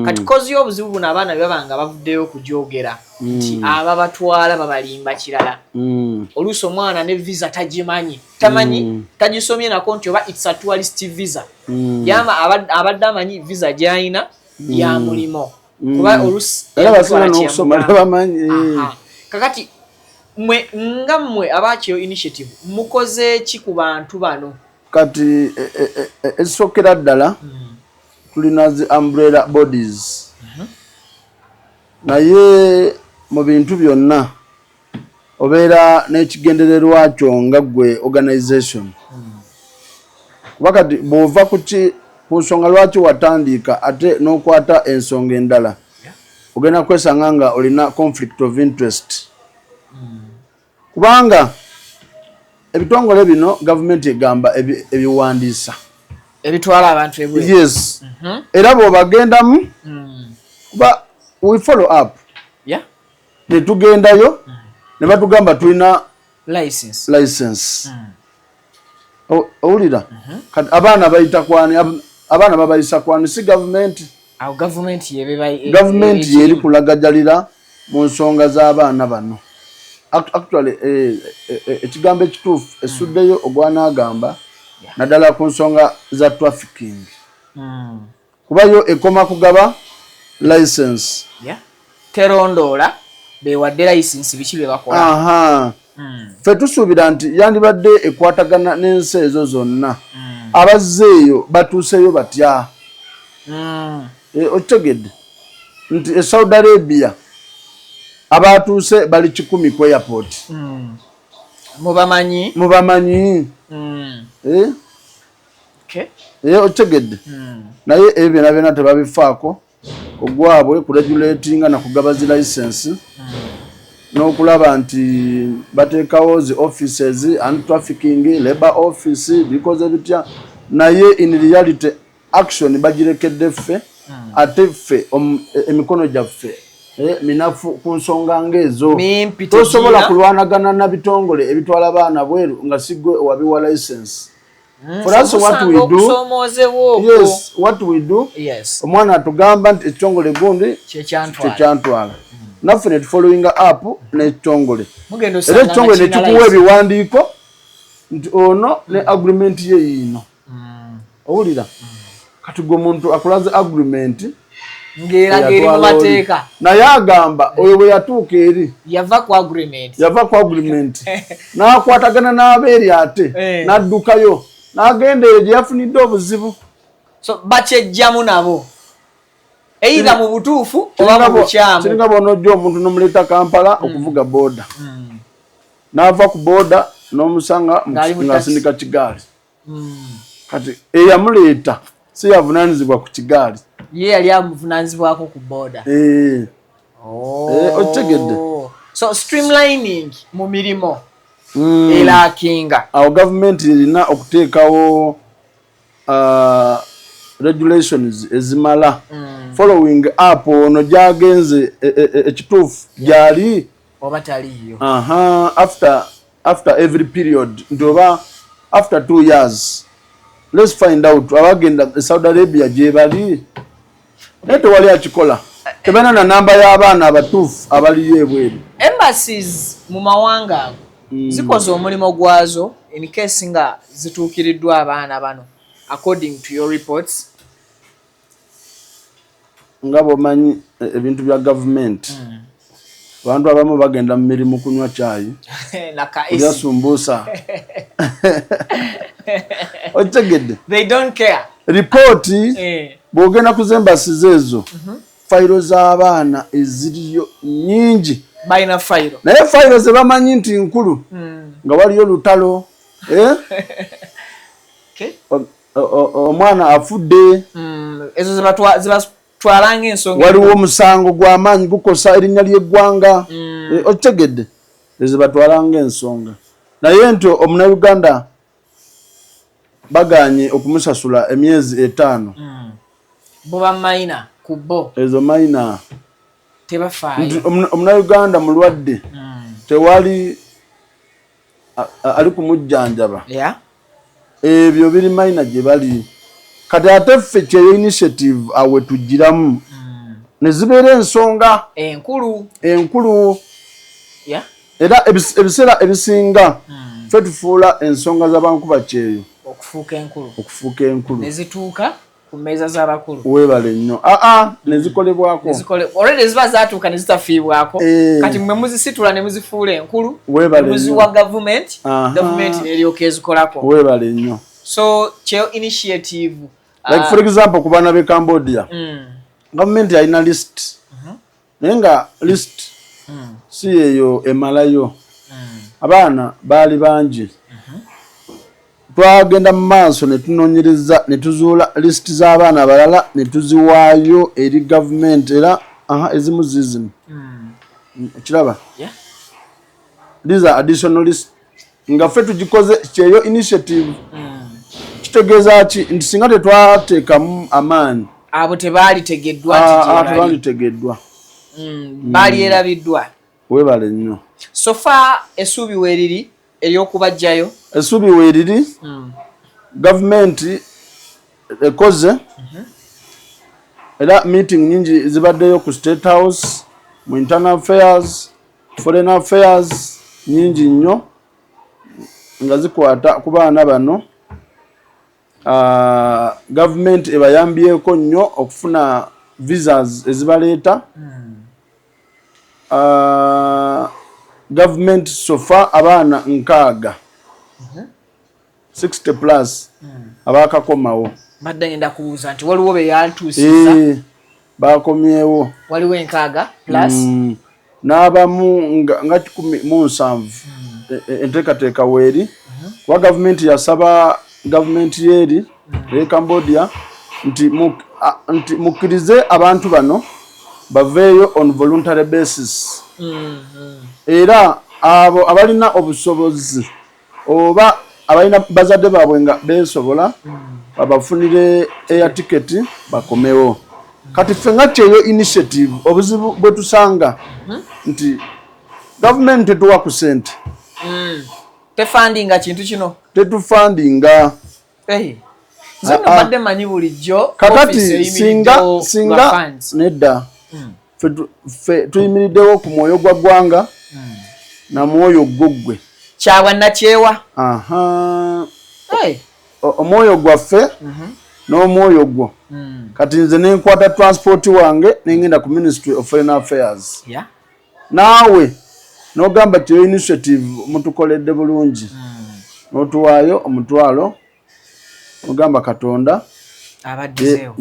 Kati cause y'obuzibu buno abaana babanga bavuddeyo okugyogera nti aba batwala babalimba kirala. Oluusi omwana ne visa tagimanyi tagisomye nako nti oba it's a tourist visa. Yama abadde amanyi visa gy'alina ya mulimo. Kuba oluusi kakati mwe abakyo initiative mukoze ki ku bantu bano? Kati esokera ddala tulina zi umbrella bodies. Naye mu bintu byonna obeera n'ekigendererwa kyo nga gwe organization. Kuba kati bw'ova ku nsonga lwaki watandika ate n'okwata ensonga endala ogenda kwesanga nga olina conflict of interest. Kubanga ebitongole bino gavumenti egamba ebiwandiisa ebitwala abantu ebwe. Yes. Era bw'obagendamu kuba we follow up. Ne tugendayo ne batugamba tulina license. Owulira? Kati abaana bayita kwani? Abaana babayisa kwani? Si gavumenti. Gavumenti yeri kulagajalira mu nsonga z'abaana bano. Actually ekigambo ekituufu esuddeyo ogwanagamba naddala ku nsonga za trafficking. Kuba yo ekoma kugaba license. Terondoola bewadde license biki bye bakola. Aha. Ffe tusuubira nti yandibadde ekwatagana n'ensi ezo zonna. Abazzeeyo batuuseyo batya. Okitegedde nti e Saudi Arabia abatuuse bali 10 ku airport. Mubamanyi? Okitegedde naye ebyo byonna tebabifaako ogwabwe kuregulatinga na kugaba zi license n'okulaba nti bateekawo zi offices anti-trafficking labor office bikoze bitya naye in reality action bagirekedde ffe ate ffe emikono gyaffe minafu ku nsonga ng'ezo tosobola kulwanagana na bitongole ebitwala abaana bweru nga sigwe wabiwa license. For us, what we do, yes, what we do, omwana atugamba nti ekitongole gundi kyekyantwala naffe ne tufollowing up n'ekitongole era ekitongole ne kikuwa ebiwandiiko nti ono ne agreement ye yiino owulira kati gwe omuntu akulaze agreement ng'erageri mu mateeka naye agamba oyo bwe yatuuka eri yava ku agreement n'akwatagana n'abeeri ate n'addukayo n'agenda eyo gye yafunidde obuzibu. So bakyejjamu nabo either mu butuufu oba mu bukyamu. Kiringa bw'onojja omuntu n'omuleeta Kampala okuvuga booda n'ava ku booda n'omusanga ng'asindika kigaali kati eyamuleeta si yavunaanyizibwa ku kigaali ye yali amuvunaanyizibwako ku booda. Okitegedde. So streamlining mu mirimu elakinga awo gavumenti erina okuteekawo regulations ezimala following up ono gyagenze ekituufu gyali oba taliyo. After every period nti oba after 2 years let's find out abagenda Saudi Arabia gye bali naye tewali akikola tebana na namba y'abaana abatuufu abaliyo ebweru. Embassies mu mawanga ago zikoze omulimu gwazo in case nga zituukiriddwa abaana bano according to your reports. Nga bw'omanyi ebintu bya gavumenti abantu abamu bagenda mu mirimu kunywa caayi kulya sumbuusa okitegedde they don't care. Ripooti bw'ogenda ku embasies ezo fayiro z'abaana eziriyo nnyingi balina fayiro naye fayiro ze bamanyi nti nkulu nga waliyo lutalo omwana afudde ezo zibatwalanga ensonga waliwo omusango gw'amaanyi gukosa erinnya ly'eggwanga okitegedde ezo batwalanga ensonga naye nti omunauganda baganye okumusasula emyezi 5 boba mayina ku bo ezo mayina tebafaayo. Omunauganda mulwadde tewali ali kumujjanjaba ebyo biri mayina gye bali kati ate ffe kyeyo initiative awe tugiramu ne zibeera ensonga enkulu era ebiseera ebisinga ffe tufuula ensonga z'abankuba kyeyo okufuuka enkulu ne zituuka ku mmeeza z'abakulu. Weebale nnyo nezikolebwako already ziba zaatuuka ne zitafiibwako kati mmwe muzisitula ne muzifuula enkulu muziwa gavumenti n'eryoka ezikolako. Weebale nnyo. So kyeyo initiative like for example ku baana b'e Cambodia gavumenti yalina list naye nga list si eyo emalayo abaana baali bangi twagenda mu maaso ne tunoonyereza ne tuzuula list z'abaana abalala ne tuziwaayo eri gavumenti era ezimu zizino okiraba these are additional list nga ffe tugikoze kyeyo initiative kitegeeza ki nti singa tetwateekamu amaanyi abo tebaalitegedwa baali erabiddwa. Weebale nnyo. Sofa essuubi weeriri ery'okubajjayo essuubi weeriri gavumenti ekoze era meeting nyingi zibaddeyo ku State House mu internal affairs foreign affairs nyingi nnyo nga zikwata ku baana bano. Gavumenti ebayambyeko nnyo okufuna visas ezibaleeta government sofa abaana nkaaga 60 plus abakakomawo badde ngenda kubuuza nti waliwo be yantuusiza bakomyewo waliwo enkaaga plus n'abamu nga 17 enteekateeka weeri kuba gavumenti yasaba gavumenti yeeri e Cambodia nti mukkirize abantu bano baveeyo on voluntary basis era abo abalina obusobozi oba abalina bazadde baabwe nga beesobola babafunire air ticket bakomewo kati ffe nga kyeyo initiative obuzibu bwe tusanga nti gavumenti tetuwa ku sente tefandinga kintu kino tetufandinga zino badde manyi bulijjo kakati singa nedda ffe tuyimiriddewo ku mwoyo gwa ggwanga na mwoyo gwoggwe kyawa nakyewa omwoyo gwaffe n'omwoyo gwo kati nze nenkwata transport wange nengenda ku Ministry of Foreign Affairs naawe n'ogamba kyeyo initiative mutukoledde bulungi n'otuwaayo omutwalo ogamba Katonda abaddezeewo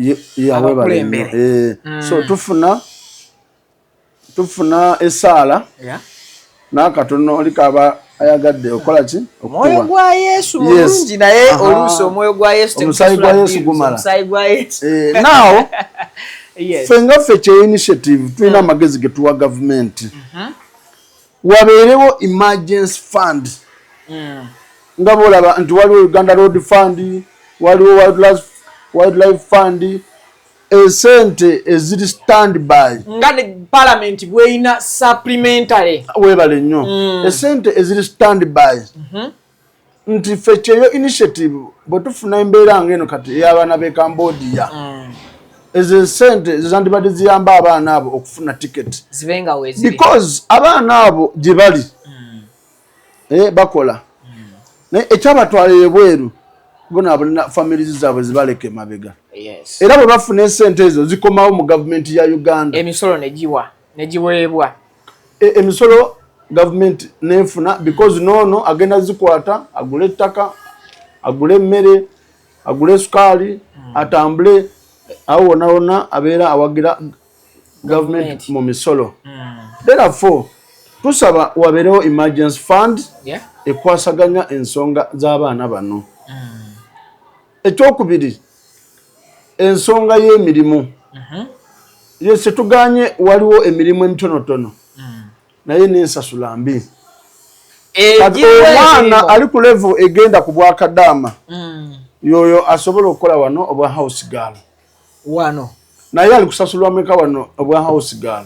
so tufuna esaala n'akatono likaba ayagadde okola ki omwoyo gwa Yesu mulungi naye oluusi omwoyo gwa Yesu omusaayi gwa Yesu gumala omusaayi gwa Yesu naawo ffe nga ffe kye initiative tulina amagezi ge tuwa gavumenti wabeerewo emergency fund nga boolaba nti waliwo Uganda Road Fund waliwo wildlife fund esente eziri standby nga ne parliament bweyina supplementary webale nnyo esente eziri standby nti ffe kyeyo initiative bwe tufuna embeera ng'eno kati ey'abaana b'e Cambodia ezo esente zandibadde ziyamba abaana abo okufuna ticket zibenga weziri because abaana abo gye bali bakola naye ekyabatwala ebweru bonaabulina families zaabwe zibaleke mabega era bwe bafuna esente ezo zikomawo mu gavumenti ya Uganda emisolo negiweebwa emisolo gavumenti nefuna because noono agenda zikwata agule ettaka agule emmere agule sukaali atambule awo wona abeera awagira gavumenti mu misolo therefore tusaba wabeerewo emergency fund ekwasaganya ensonga z'abaana bano ekyokubiri ensonga y'emirimu yese tuganye waliwo emirimu emitonotono naye n'ensasula mbi omwana ali ku level egenda ku bwakadaama yoyo asobola okukola wano obwa house girl wano naye ali kusasulwa meka wano obwa house girl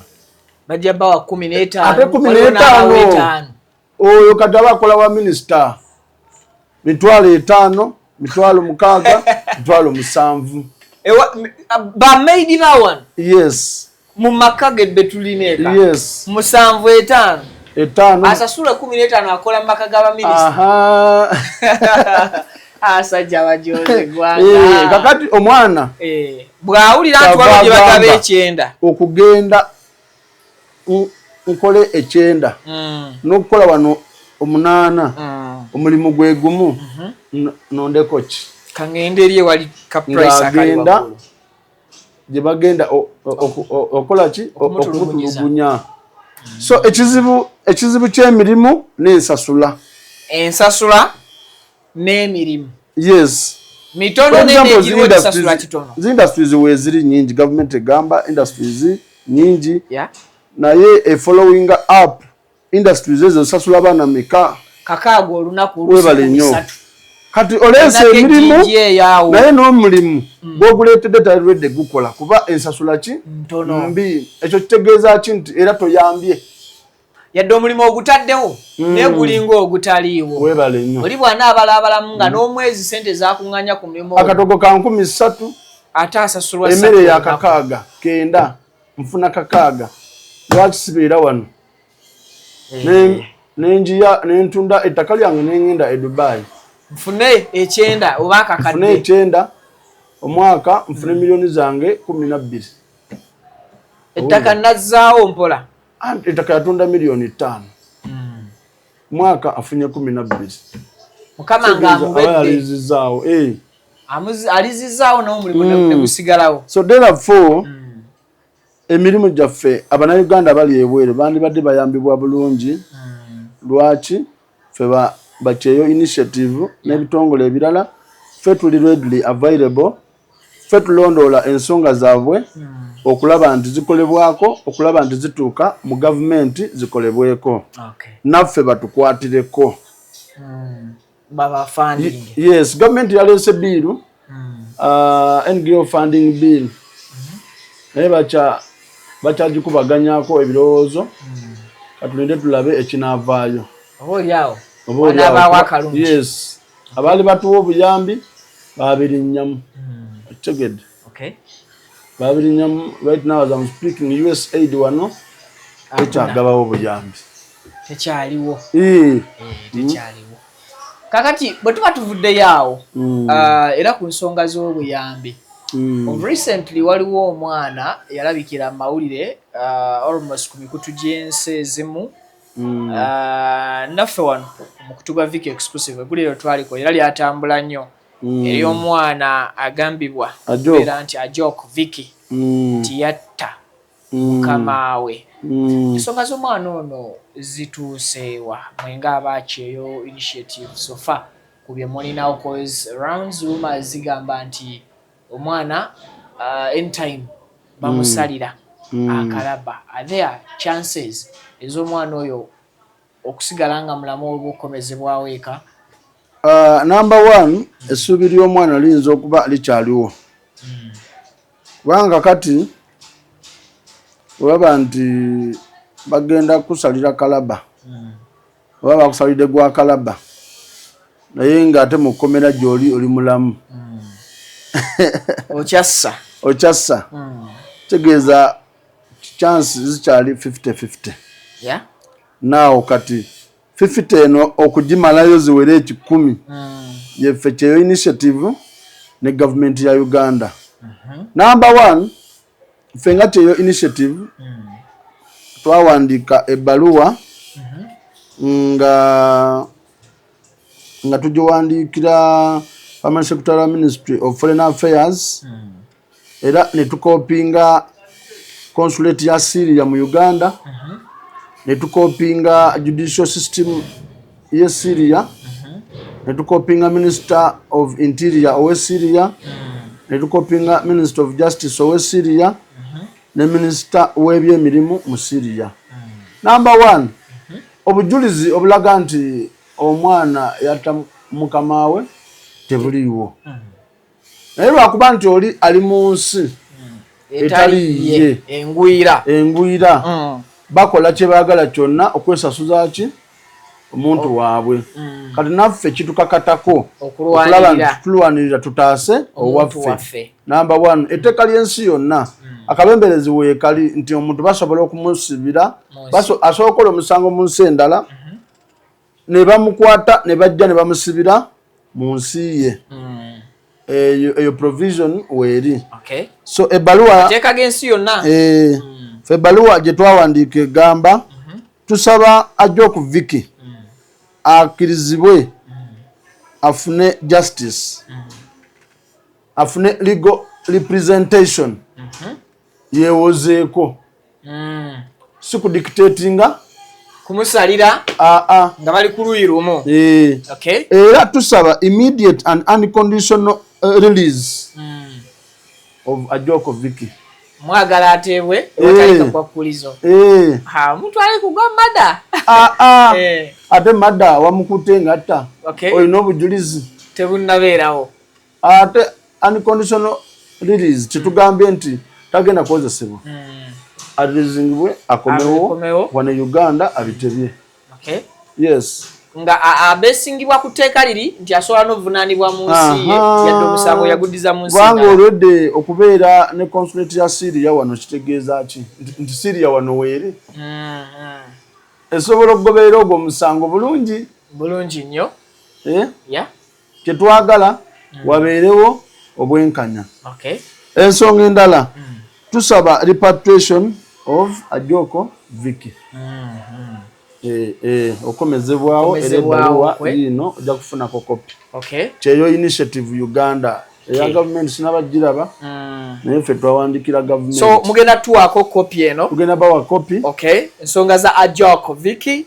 bajja bawa 15 ate 15 oyo kati aba akola wa minister mitwalo 5 mitwalo 6 mitwalo 7 ba maidi bawan yes mu makage betulineka yes 7 5 5 asasula 15 akola makaga ba minister asajja bajoze gwanga kakati omwana bwawulira ntwalo gye bagabe ekyenda okugenda nkole ekyenda n'okukola wano 8 omulimu gwe gumu nondeko ki kangende eri wali ka price akagenda gye bagenda okola ki okutulugunya so ekizibu ky'emirimu n'ensasula n'emirimu yes mitono n'egiriwo kisasula kitono industries weziri nyingi government egamba industries nyingi naye following up industries ezo sasula abaana meka kakaago olunaku webale nnyo kati oleese emirimu naye n'omulimu gwoguleetedde talirwedde gukola kuba ensasula ki mbi ekyo kitegeeza ki nti era toyambye yadde omulimu ogutaddewo naye gulinga ogutaliiwo webale nnyo oli bwana abalaabalamu nga n'omwezi sente zakuŋŋanya ku mulimu akatogo ka 13 ate asasulwa emmere ya 9 nfuna 6 lwaki sibeera wano nentunda ettaka lyange nengenda e Dubai nfune 9 oba akakadde nfune 9 omwaka nfune milioni zange 12 ettaka nazzaawo mpola ettaka yatunda milioni 5 mwaka afunye 12 mukama ng'amubedde alizizaawo alizizaawo n'omulimu ne gusigalawo. So therefore emirimu gyaffe Abannayuganda bali ebweru bandibadde bayambibwa bulungi. Lwaki ffe bakyeyo initiative n'ebitongole ebirala ffe tuli readily available, ffe tulondoola ensonga zaabwe okulaba nti zikolebwako, okulaba nti zituuka mu gavumenti zikolebweko. Naffe batukwatireko. Baba funding. Yes, gavumenti yaleese bill, NGO funding bill. Naye bakyagikubaganyako ebirowoozo. Katulinde tulabe ekinaavaayo. Oboolyawo anaabawo akalungi. Yes. Abaali batuwa obuyambi baabirinnyamu. Tegedde. Okay. Baabirinnyamu. Right now as I'm speaking, USAID wano tekyagabawo obuyambi. Tekyaliwo. Tekyaliwo. Kakati bwe tuba tuvuddeyo awo era ku nsonga z'obuyambi. Recently waliwo omwana yalabikira amawulire almost ku mikutu gy'ensi ezimu. Naffe wano mukutu gwa Vicky Exclusive egguliro twaliko era lyatambula nnyo. Eri omwana agambibwa era nti Ajok Vicky nti yatta mukama we. Ensonga z'omwana ono zituuseewa mwenga abakyeyo initiative so far ku bye mulinawo cause rounds rumors zigamba nti omwana anytime bamusalira akalaba. Are there chances ez'omwana oyo okusigala nga mulamu olw'okukomezebwawo eka? Number one, essuubi ly'omwana liyinza okuba likyaliwo. Kubanga kati olaba nti bagenda kusalira kalaba. Oba bakusalidde gwa kalaba. Naye ng'ate mu kkomera gy'oli oli mulamu. Okyassa. Tegeeza chance zikyali 50-50. Yeah. Now kati 50 eno okugimalayo ziwere 10 yeffe kyeyo initiative ne government ya Uganda. Number one, ffe nga kyeyo initiative twawandika ebbaluwa nga tugiwandiikira Permanent Secretarial Ministry of Foreign Affairs era ne tukopinga consulate ya Syria mu Uganda. Ne tukopinga judicial system ye Syria. Ne tukopinga Minister of Interior owe Syria. Ne tukopinga Minister of Justice owe Syria. Ne Minister w'ebyemirimu mu Syria. Number one, obujulizi obulaga nti omwana yatta mukama we tebuliiwo. Naye lwakuba nti oli ali mu nsi etaliiye engwira bakola kye baagala kyonna okwesasuza ki omuntu waabwe. Kati naffe kitukakatako okulaba nti tulwanirira tutaase owaffe. Number one, etteeka ly'ensi yonna akabemberezi weekali nti omuntu basobola okumusibira asobola okukola omusango mu nsi endala ne bamukwata ne bajja ne bamusibira mu nsi ye. Eyo provision weeri. So ebbaluwa ebbaluwa gye twawandiika egamba tusaba Ajok Vicky akkirizibwe afune justice, afune legal representation, yewozeeko si kudictatinga kumusalira nga bali ku luuyi lumu. Era tusaba immediate and unconditional release of Ajok Vicky. Mwagala ateebwe watalika kwa kulizo. Omuntu ali kugwa mada. Ate mada wamukute ngatta. Olina obujulizi tebunnabeerawo. Ate unconditional release kitugambye nti tagenda kwozesebwa. Arelizingibwe akomewo wane Uganda abitebye. Yes. Nga abesingibwa kuteeka liri nti asobola n'obuvunaanibwa mu nsi ye yadde omusango yaguddiza mu nsi. Kubanga olwedde okubeera ne consulate ya Syria wano kitegeeza ki nti Syria wano weeri esobola okugoberera ogwo omusango bulungi nnyo. Kyetwagala wabeerewo obwenkanya. Ensonga endala tusaba repatriation of Ajoko Vicky. Okomezebwawo era ebbaluwa yino ojja kufunako kopi. Kyeyo initiative Uganda eya government sinabagiraba naye ffe twawandikira government. So mugenda tuwaako kopi eno? Tugenda bawa kopi. Ensonga za Ajoko Vicky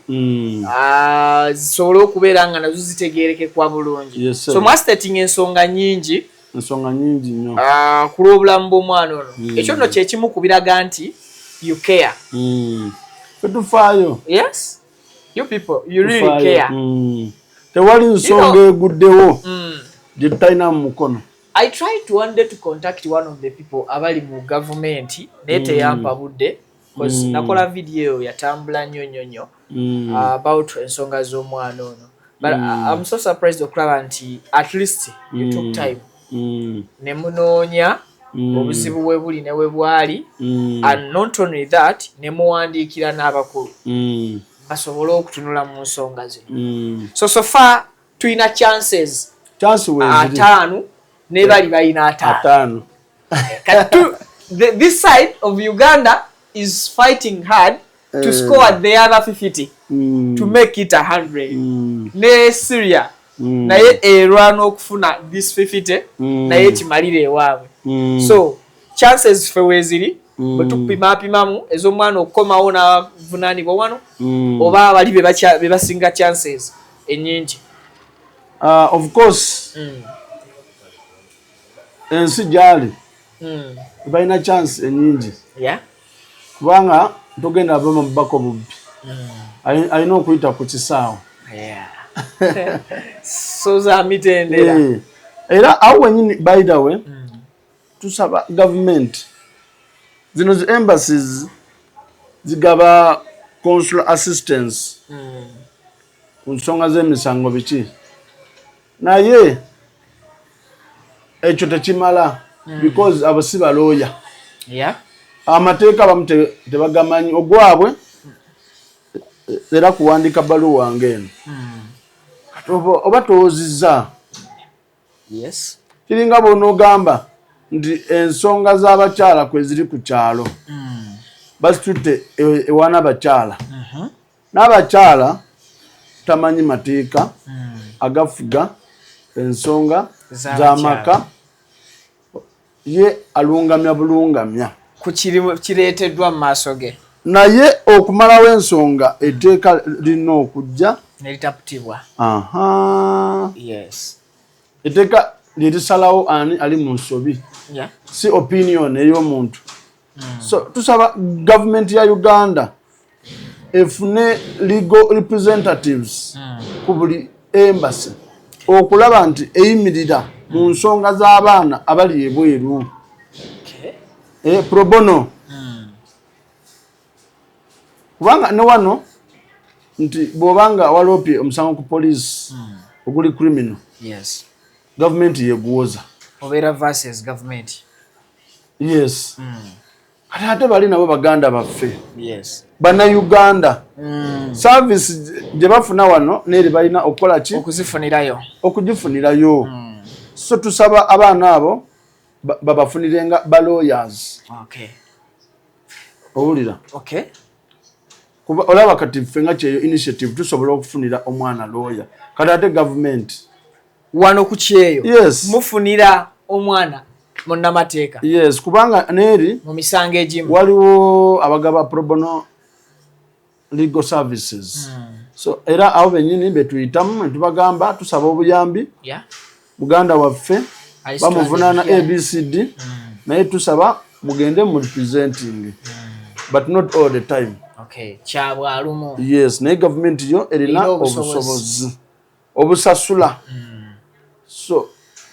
zisobole okubeera nga nazo zitegeerekekwa bulungi. So mwastating ensonga nyingi nnyo ku lw'obulamu bw'omwana ono. Ekyo nno kye kimu ku biraga nti you care. Ffe tufaayo. Yes, you people, you really care. Tewali nsonga eguddewo gye tutalina mu mukono. I tried to one day to contact one of the people abali mu government naye teyampa budde because nakola video yatambula nnyo about ensonga z'omwana ono. But I'm so surprised okulaba nti at least you took time ne munoonya obuzibu bwe buli ne bwe bwali, and not only that ne muwandiikira n'abakulu basobole okutunula mu nsonga zino. So far tulina chances 5 ne bali balina 5. This side of Uganda is fighting hard to score the other 50 to make it 100. Ne Syria naye erwana okufuna this 50 naye kimalire ewaabwe. So chances ffe weeziri bwe tupimapimamu ez'omwana okukomawo n'avunaanibwa wano oba abali be basinga chances ennyingi. Of course ensi gyali balina chance enyingi kubanga togenda bama mubako bubbi alina okuyita ku kisaawo so za mitendera era awo wenyini by the way tusaba government zino zi embassies zigaba consular assistance ku nsonga z'emisango biki naye ekyo tekimala because abo si balooya amateeka abamu tebagamanyi ogwabwe era kuwandika baluwa wange eno oba towoozizza kiringa bw'onoogamba nti ensonga z'abakyala kwe ziri ku kyalo bazitutte ewana abakyala n'abakyala tamanyi mateeka agafuga ensonga z'amaka ye alungamya bulungamya ku kireeteddwa mu maaso ge, naye okumalawo ensonga etteeka lirina okujja nelitaputibwa. Etteeka lirisalawo ani ali mu nsobi si opinion ey'omuntu. So tusaba government ya Uganda efune legal representatives ku buli embassy okulaba nti eyimirira mu nsonga z'abaana abali ebweru pro bono. Kubanga ne wano nti bw'obanga walopye omusango ku police oguli criminal, government yeguwoza obeera versus government. Ate bali nabo baganda baffe bana Uganda service gye bafuna wano neri balina okukola ki okugifunirayo. So tusaba abaana abo babafunirenga ba lawyers. Owulira kuba olaba kati ffe nga kyeyo initiative tusobola okufunira omwana lawyer kati ate government wano ku kyeyo mufunira omwana munnamateeka kubanga neri mu misango egimu waliwo abagaba pro bono legal services. So era abo bennyini betuyitamu netubagamba tusaba obuyambi muganda waffe bamuvunaana ABCD naye tusaba mugende mu representing but not all the time. Kyabwalumu naye government yo erina obusobozi obusasula. So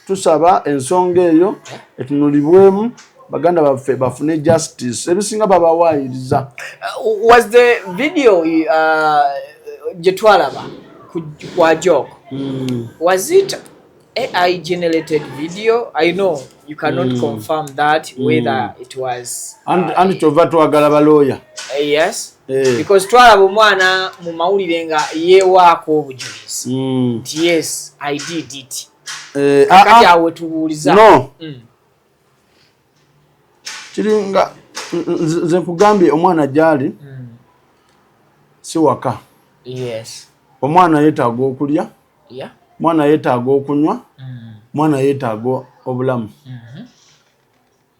tusaba ensonga eyo etunulibwemu baganda baffe bafune justice ebisinga babawaayiriza. Was the video gye twalaba kwa Joko, was it AI generated video? I know you cannot confirm that whether it was and tova twagala balooya. Because twalaba omwana mu mawulire nga yeewaako obujulizi nti yes I did it. Kakati awe tubuuliza kiringa nze nkugambye omwana gyali si waka. Yes. Omwana yeetaaga okulya, Yeah. mwana yeetaaga okunywa, mwana yeetaaga obulamu.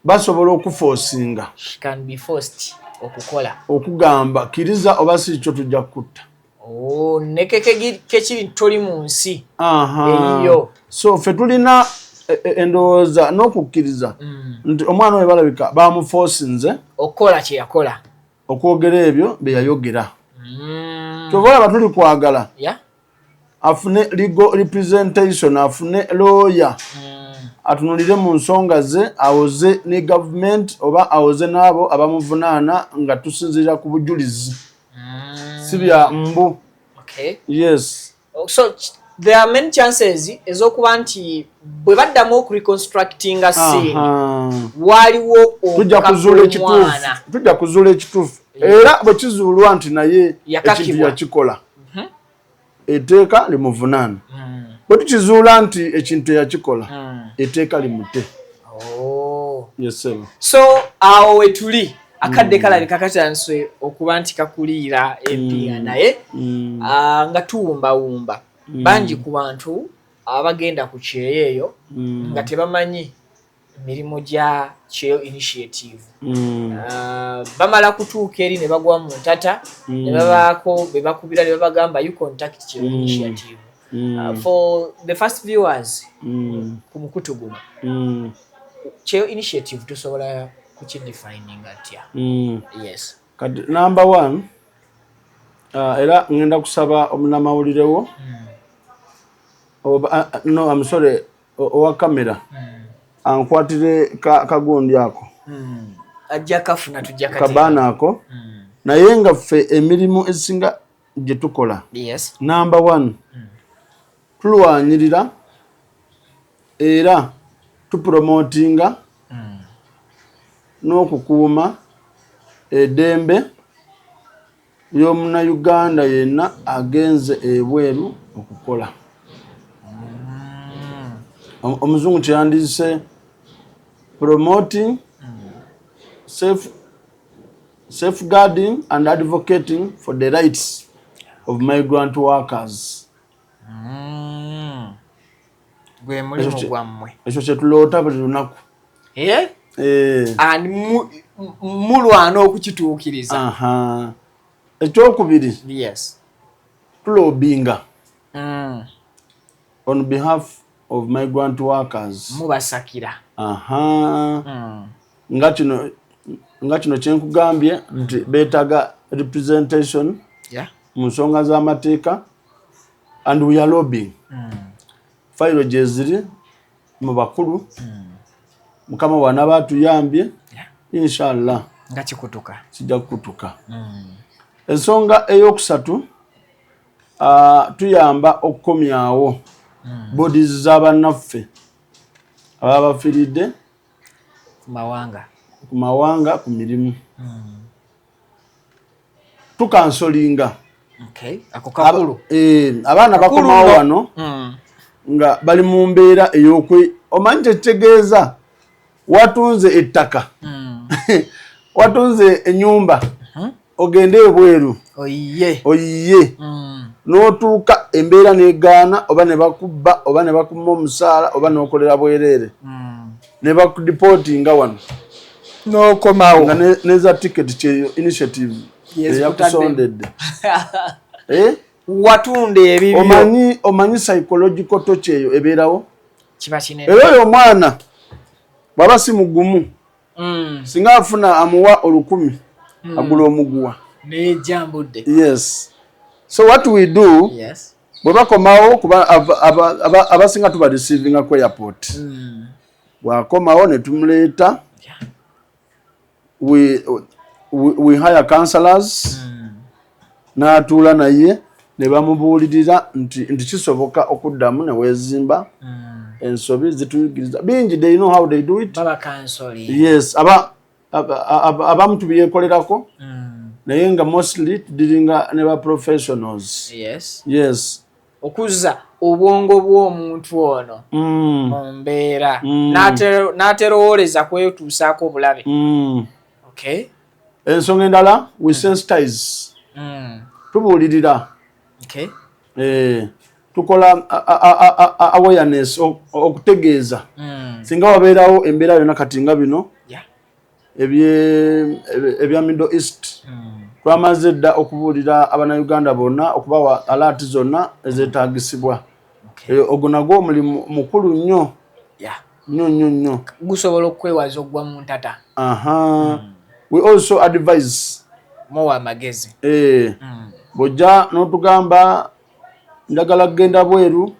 Basobola okufoosinga. She can be forced okukola. Okugamba kiriza oba si kyo tujja kutta. Oh, nekeke kekiri toli mu nsi. Eyo. So ffe tulina endowooza n'okukkiriza nti omwana we balabika bamufoosinze okukola kye yakola. Okwogera ebyo bye yayogera. Kyova olaba tuli kwagala. Yeah. Afune legal representation, afune lawyer. Atunulire mu nsonga ze, awoze ne government oba awoze n'abo abamuvunaana nga tusinziira ku bujulizi. Si bya mbu. Okay. Yes. So there are many chances ezokuba nti bwe baddamu okureconstructinga scene waliwo tujja kuzuula ekituufu era bwe kizuulwa nti naye ekintu yakikola etteeka limuvunaana. Bwe tukizuula nti ekintu yakikola etteeka limute. Yes. So awo we tuli akadde kalabika katandise okuba nti kakuliira empiya naye nga tuwumbawumba bangi ku bantu abagenda ku kyeyo eyo nga tebamanyi emirimu gya kyeyo initiative. Bamala kutuuka eri ne bagwa mu ntata ne babaako be bakubira ne babagamba you contact kyeyo initiative. For the first viewers ku mukutu guno kyeyo initiative tusobola kukidefining atya? Yes. Kati number 1 era ngenda kusaba omunamawulirewo no I'm sorry owa kamera ankwatire kagundi ako ajja kafuna tujja kabana ako naye nga ffe emirimu esinga gye tukola. Yes. Number 1 tulwanyirira era tupromotinga n'okukuuma eddembe y'omunnauganda yenna agenze ebweru okukola. Omuzungu kyandise promoting, safeguarding and advocating for the rights of migrant workers. Gwe mulimu gwammwe. Ekyo kye tuloota buli lunaku. And mulwana okukituukiriza. Ekyokubiri. Yes. Tulobinga on behalf of migrant workers. Mubasakira. Nga kino kyenkugambye nti beetaaga representation mu nsonga z'amateeka and we are lobbying. Fayiro gye ziri mu bakulu. Mukama wana batuyambye inshallah nga kikutuka kijja kukutuka. Ensonga eyokusatu tuyamba okukomyawo bodies z'abannaffe ababa bafiridde ku mawanga ku mirimu. Tukansolinga abaana bakomawo wano nga bali mu mbeera ey'okwe omanyi kyekitegeeza watunze ettaka watunze ennyumba ogende ebweru oyiye n'otuuka embeera n'egaana oba ne bakubba oba ne bakuma omusaala oba n'okolera bwereere ne bakudipotinga wano n'okomawo nga neza tiketi kyeyo initiative eyakusondedde. watunda ebibyo omanyi psychological touch eyo ebeerawo kiba kinene. Era oyo omwana baba si mugumu singa afuna amuwa 1000 agula omuguwa nejambudde. Yes. So what we do bwe bakomawo kuba abasinga tuba receiving ku airport bwakomawo ne tumuleeta we hire counselors n'atuula naye ne bamubuulirira nti kisoboka okuddamu ne weezimba ensobi zituyigiriza bingi. They know how they do it. Baba counseling. Yes. Abamu tubyekolerako naye nga mostly tudiringa ne ba professionals. Yes. Okuzza obwongo bw'omuntu ono mu mbeera n'aterowooleza kwetuusaako obulabe. Okay. Ensonga endala we sensitize. Tubuulirira. Okay. Tukola awareness okutegeeza. Singa wabeerawo embeera yonna kati nga bino. Ebya Middle East. Twamaze dda okubuulira Abannayuganda bonna okubawa alert zonna ezeetaagisibwa. Ogwo nagwo omulimu mukulu nnyo. Nnyo. Gusobola okwewaza ogwa mu ntata. We also advise. Mowa amagezi. Bojja n'otugamba njagala kugenda bweru.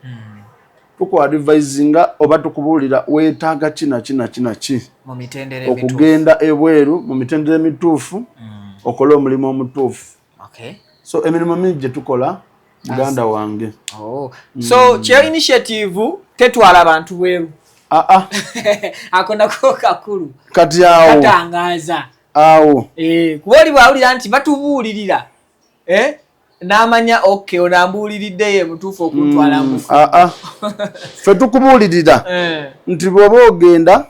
Tuku advisinga oba tukubuulira weetaaga kina ki. Mu mitendere emituufu. Okugenda ebweru mu mitendere emituufu. Okola omulimu omutuufu. So emirimu mingi gye tukola muganda wange. So kyo initiative tetwala abantu bweru. Ako nako kakulu. Kati awo. Katangaza. Awo. Kuba oli bwawulira nti batubuulirira. N'amanya okay onambuuliridde ye mutuufu okuntwala mufu. Ffe tukubuulirira nti bw'oba ogenda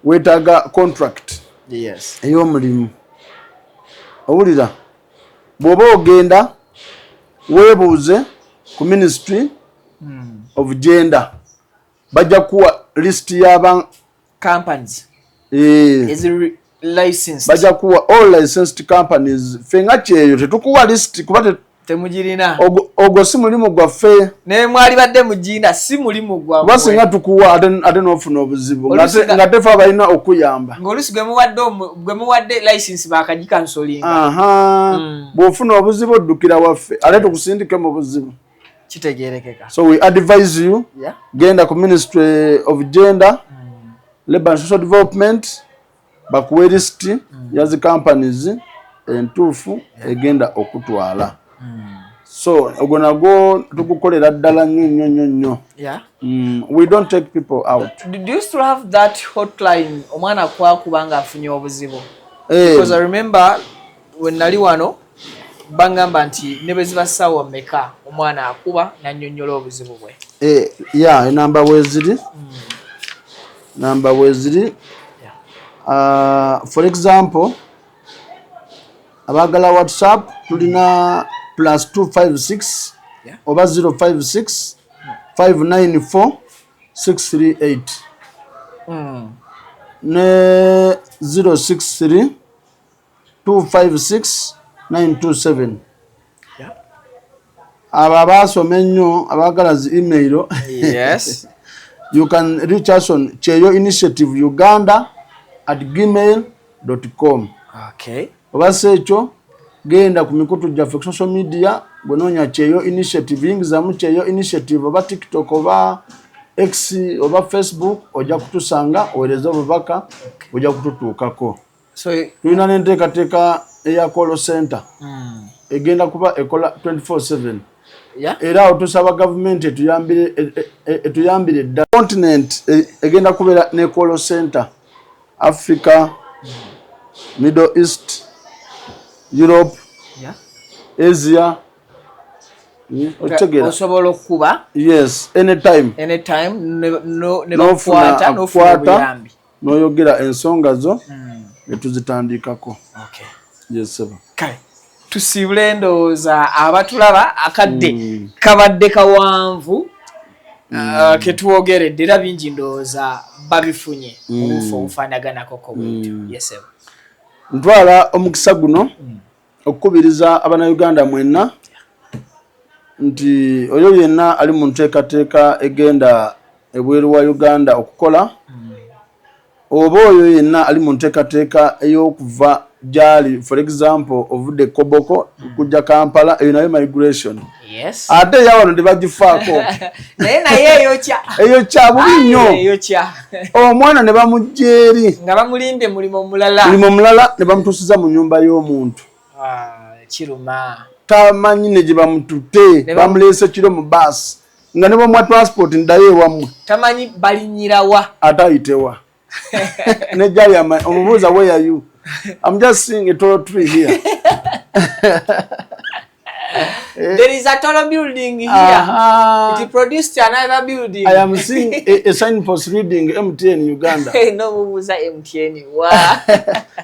weetaaga contract ey'omulimu. Owulira bw'oba ogenda weebuuze ku Ministry of Gender. Bajja kuwa list y'aba companies licensed. Bajja kuwa all licensed companies. Ffe nga kyeyo tetukuwa list kuba temugirina. Ogwo si mulimu gwaffe. Ne mwali badde mugina si mulimu gwa. Kuba singa tukuwa ate n'ofuna obuzibu nga tefe abalina okuyamba. Ng'oluusi gwe muwadde license bakagikansolinga. Bw'ofuna obuzibu oddukira waffe ate tukusindike mu buzibu. Kitegeerekeka. So we advise you genda ku Ministry of Gender, Labour and Social Development bakuwe list yazi companies entuufu egenda okutwala. So ogwo nagwo tukukolera ddala nnyo. We don't take people out. Do you still have that hotline omwana kwakubanga afunye obuzibu? Because I remember when nali wano bangamba nti ne bwe ziba ssaawa mmeka omwana akuba n'annyonnyola obuzibu bwe. Enamba bweziri. For example, abagala WhatsApp tulina +256 oba 056 594 638 ne 063 256 927. Aba basoma ennyo abagala zi email. You can reach us on cheyoinitiativeuganda@gmail.com. Oba sekyo genda ku mikutu gyaffe social media bw'onoonya Cheyo Initiative, yingizamu Cheyo Initiative oba TikTok oba X oba Facebook, ojja kutusanga owereza obubaka ojja kututuukako. Tulina n'enteekateeka eya call center egenda kuba ekola 24/7. Era otusaba gavumenti etuyambire dda. Continent egenda kubeera ne call center Africa, Middle East, Europe, Asia. Osobola okuba? Yes, anytime. N'ofuata n'oyogera ensonga zo ne tuzitandikako. Yes, sir. Tusiibule endowooza abatulaba akadde kabadde kawanvu ketwogeredde era bingi ndowooza babifunye obufu obufaanaganako bwetyo. Yes, sir. Ntwala omukisa guno okukubiriza Abannayuganda mwenna nti oyo yenna ali mu nteekateeka egenda ebweru wa Uganda okukola oba oyo yenna ali mu nteekateeka ey'okuva gyali, for example ovudde Koboko kujja Kampala, eyo nayo migration. Ate yawano tebagifaako naye eyo kya bubi nnyo. Omwana ne bamugya eri nga bamulinde mulimu mulala ne bamutuusiza mu nnyumba y'omuntu. Kiruma tamanyi ne gye bamututte bamuleese kiro mu baasi nga ne bamwa transport ndayo ewammwe tamanyi balinyirawa ate ayitewa ne gyali omubuuza where are you? I'm just seeing a tall tree here. There is a taller building here. It produced another building. I am seeing a signpost reading MTN Uganda. No mubuza MTN wa.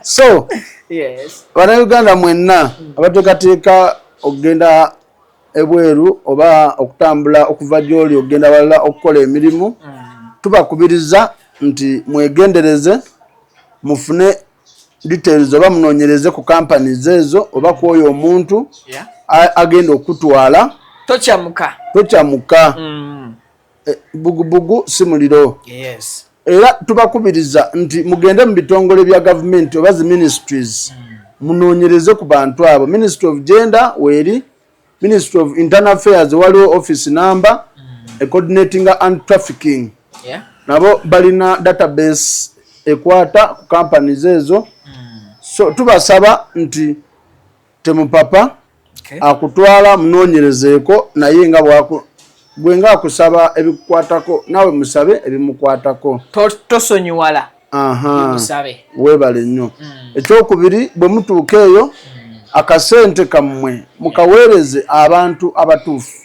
So, yes. Wana Uganda mwenna abateekateeka okugenda ebweru oba okutambula okuva gy'oli okugenda walala okukola emirimu, tubakubiriza nti mwegendereze mufune details oba munoonyereze ku companies ezo oba ku oyo omuntu agenda okutwala. Tokyamuka. Bugubugu si muliro. Yes. Era tubakubiriza nti mugende mu bitongole bya government oba zi ministries munoonyereze ku bantu abo. Ministry of Gender weri, Ministry of Internal Affairs waliwo office number, coordinating and trafficking. Nabo balina database ekwata ku companies ezo. So tubasaba nti temupapa akutwala munoonyerezeeko naye nga bwenga akusaba ebikwatako nawe musabe ebimukwatako. Tosonyiwala. Musabe. Webale nnyo. Ekyokubiri bwe mutuuka eyo akasente kammwe mukaweereze abantu abatuufu.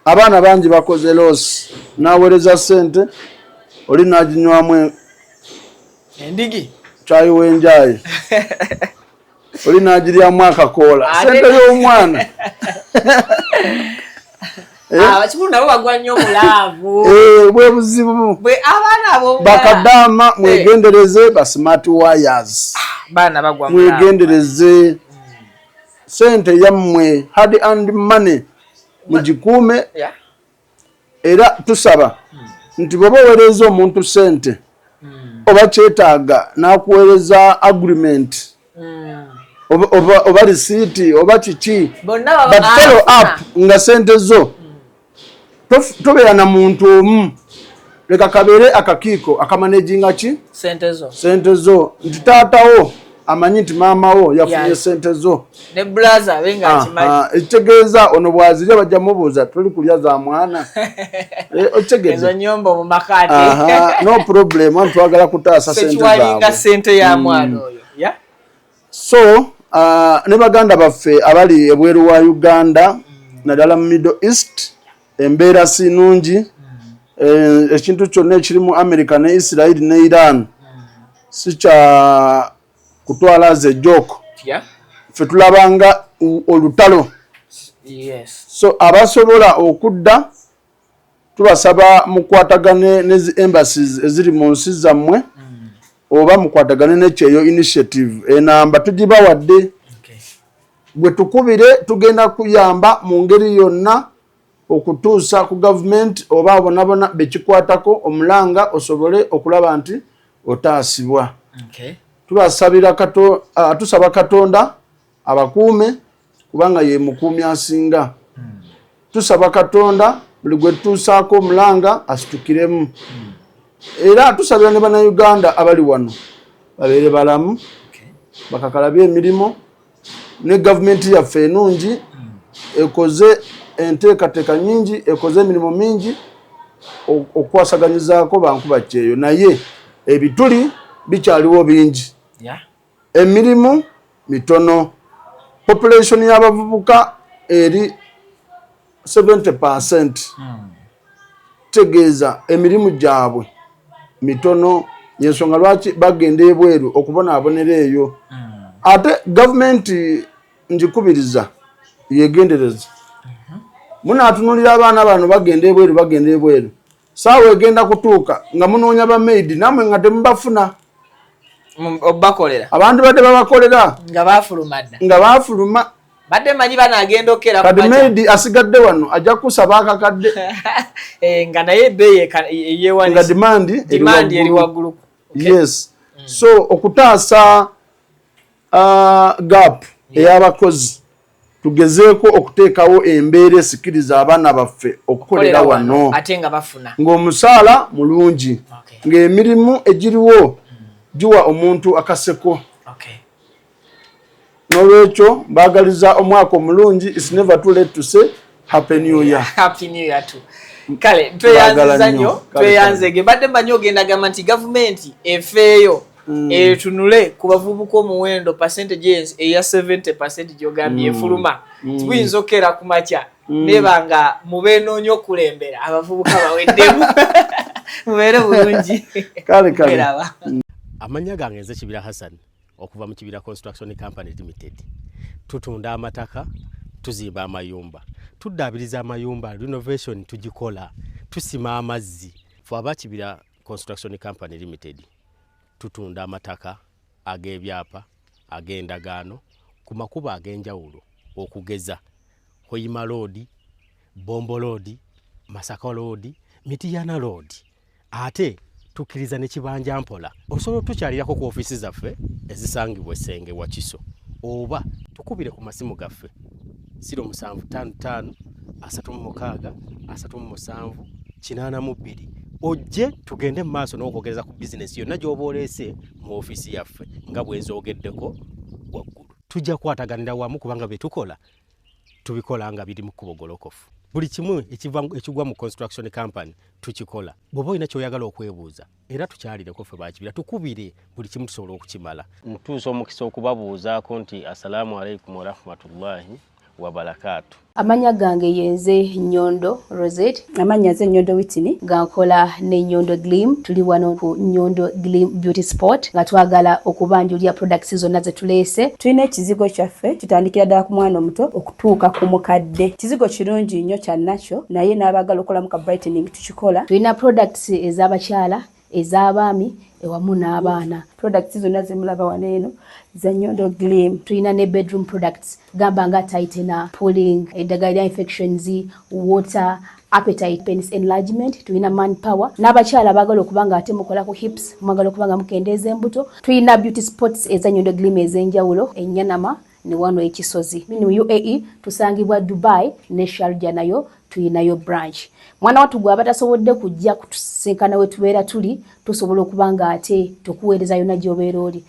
Abaana bangi bakoze losi naweereza sente oli naginywamu endigi chayi wenjayi oli nagiryamu akakoola sente y'omwana. Abakikulu nabo bagwa nnyo mulaavu. Bwe buzibu. Abaana abo bakadama mwegendereze ba smart wires. Baana bagwa mulaavu. Mwegendereze sente yammwe hard and money mugikuume. Era tusaba nti bw'oba oweereza omuntu sente oba kyetaaga n'akuweereza agreement oba receipt oba kiki but follow up nga sente zo tobeera na muntu omu leka kabeere akakiiko akamanaginga ki sente zo nti taatawo amanyi nti maamawo yafunye sente zo ne brother benga akimanyi ekitegeeza ono bwazirya bajja mubuuza tuli kulya za mwana otegeeza ezo nyombo mu makati no problem antu twagala kutaasa sente zaabwe sente ya mwana oyo so ne baganda baffe abali ebweru wa Uganda naddala mu Middle East embeera si nnungi ekintu kyonna ekiri mu America ne Israel ne Iran si kya kutwala ze joko ffe tulabanga olutalo. So abasobola okudda tubasaba mukwatagane nezi embassies eziri mu nsi zammwe oba mukwatagane n'ekyeyo initiative enamba tugibawadde bwe tukubire tugenda kuyamba mu ngeri yonna okutuusa ku government oba abonabona bekikwatako omulanga osobole okulaba nti otaasibwa. Tusaba Katonda abakuume kubanga ye mukuumi asinga. Tusaba Katonda buli gwe tutuusaako omulanga asitukiremu. Era tusabira ne bannayuganda abali wano babeere balamu bakakalabya emirimu ne gavumenti yaffe ennungi ekoze enteekateeka nyingi ekoze emirimu mingi okwasaganyizaako bankuba kyeyo naye ebituli bikyaliwo bingi. Emirimu mitono. Population y'abavubuka eri 70%. Tegeeza emirimu gyabwe mitono yensonga lwaki bagenda ebweru okubonaabonera eyo. Ate gavumenti njikubiriza yegendereza. Munaatunulira abaana bano bagenda ebweru. Saawa egenda kutuuka nga munoonya ba maid namwe nga temubafuna. Obakolera. Abantu badde babakolera nga baafuluma. Badde manyi banagenda okera kati maid asigadde wano ajja kusaba akakadde. Nga naye ebbeeyi eyeewalisa. Nga demand eri waggulu. Yes. So okutaasa gap ey'abakozi tugezeeko okuteekawo embeera esikiriza abaana baffe okukolera wano ate nga bafuna ng'omusaala mulungi ng'emirimu egiriwo giwa omuntu akaseko. N'olwekyo baagaliza omwaka omulungi. It's never too late to say happy new year. Happy new year too. Kale tweyanziza nnyo tweyanzege badde mbanyi ogenda gamba nti gavumenti efeeyo tunule ku bavubuka omuwendo percentages eya 70% gyogambye efuluma tuyinza okera ku makya nebanga mubenoonya okulembera abavubuka baweddemu mubeere bulungi kale amanya gange nze Kibira Hassan okuva mu Kibira Construction Company Limited. Tutunda amataka, tuzimba amayumba, tuddaabiriza amayumba, renovation tugikola, tusima amazzi. Ffe aba Kibira Construction Company Limited tutunda amataka ag'ebyapa ag'endagaano ku makubo ag'enjawulo okugeza Hoima Road, Bombo Road, Masaka Road, Mityana Road. Ate tukkiriza ne Kibanja Mpola. Osobola tukyalirako ku ofiisi zaffe ezisangibwa Essenge Wakiso oba tukubire ku masimu gaffe 0755 36 37 82 ojje tugende mu maaso n'okwogereza ku bizinesi yonna gy'oba oleese mu ofiisi yaffe nga bwe nzoogeddeko waggulu. Tujja kwataganira wamu kubanga bye tukola tubikola nga biri mu kkubo golokofu. Buli kimu ekigwa mu construction company tukikola. Bw'oba olina ky'oyagala okwebuuza era tukyalireko ffe ba Kibira tukubire buli kimu tusobola okukimala. Ntuusa omukisa okubabuuzaako nti assalamu alaikum wa rahmatullahi wa barakatuh. Amanya gange yenze Nyondo Rosette, amanya ze Nyondo Witini, gankola ne Nyondo Gleam. Tuli wano ku Nyondo Gleam Beauty Sport nga twagala okubanjulira products zonna ze tuleese. Tulina ekizigo kyaffe kitandikira ddala ku mwana omuto okutuuka ku mukadde. Kizigo kirungi nnyo kya nacho naye n'abagala okolamu ka brightening tukikola. Tulina products ez'abakyala, ez'abaami ewamu n'abaana. Products zonna zemulaba wano eno za Nyondo Gleam. Tulina ne bedroom products gamba nga tightener, pulling, eddagala infections, water, appetite, penis enlargement. Tulina manpower n'abakyala bagala okubanga ate mukola ku hips mwagala okubanga mukendeeza embuto. Tulina beauty spots eza Nyondo Gleam ez'enjawulo Enyanama ne wano ekisozi. Mu UAE tusangibwa Dubai ne Sharjah nayo tuyinayo branch. Mwana watu gwe abatasobodde kujja kutusinkana we tubeera tuli tusobola okubanga ate tukuweereza yonna gy'obeera oli.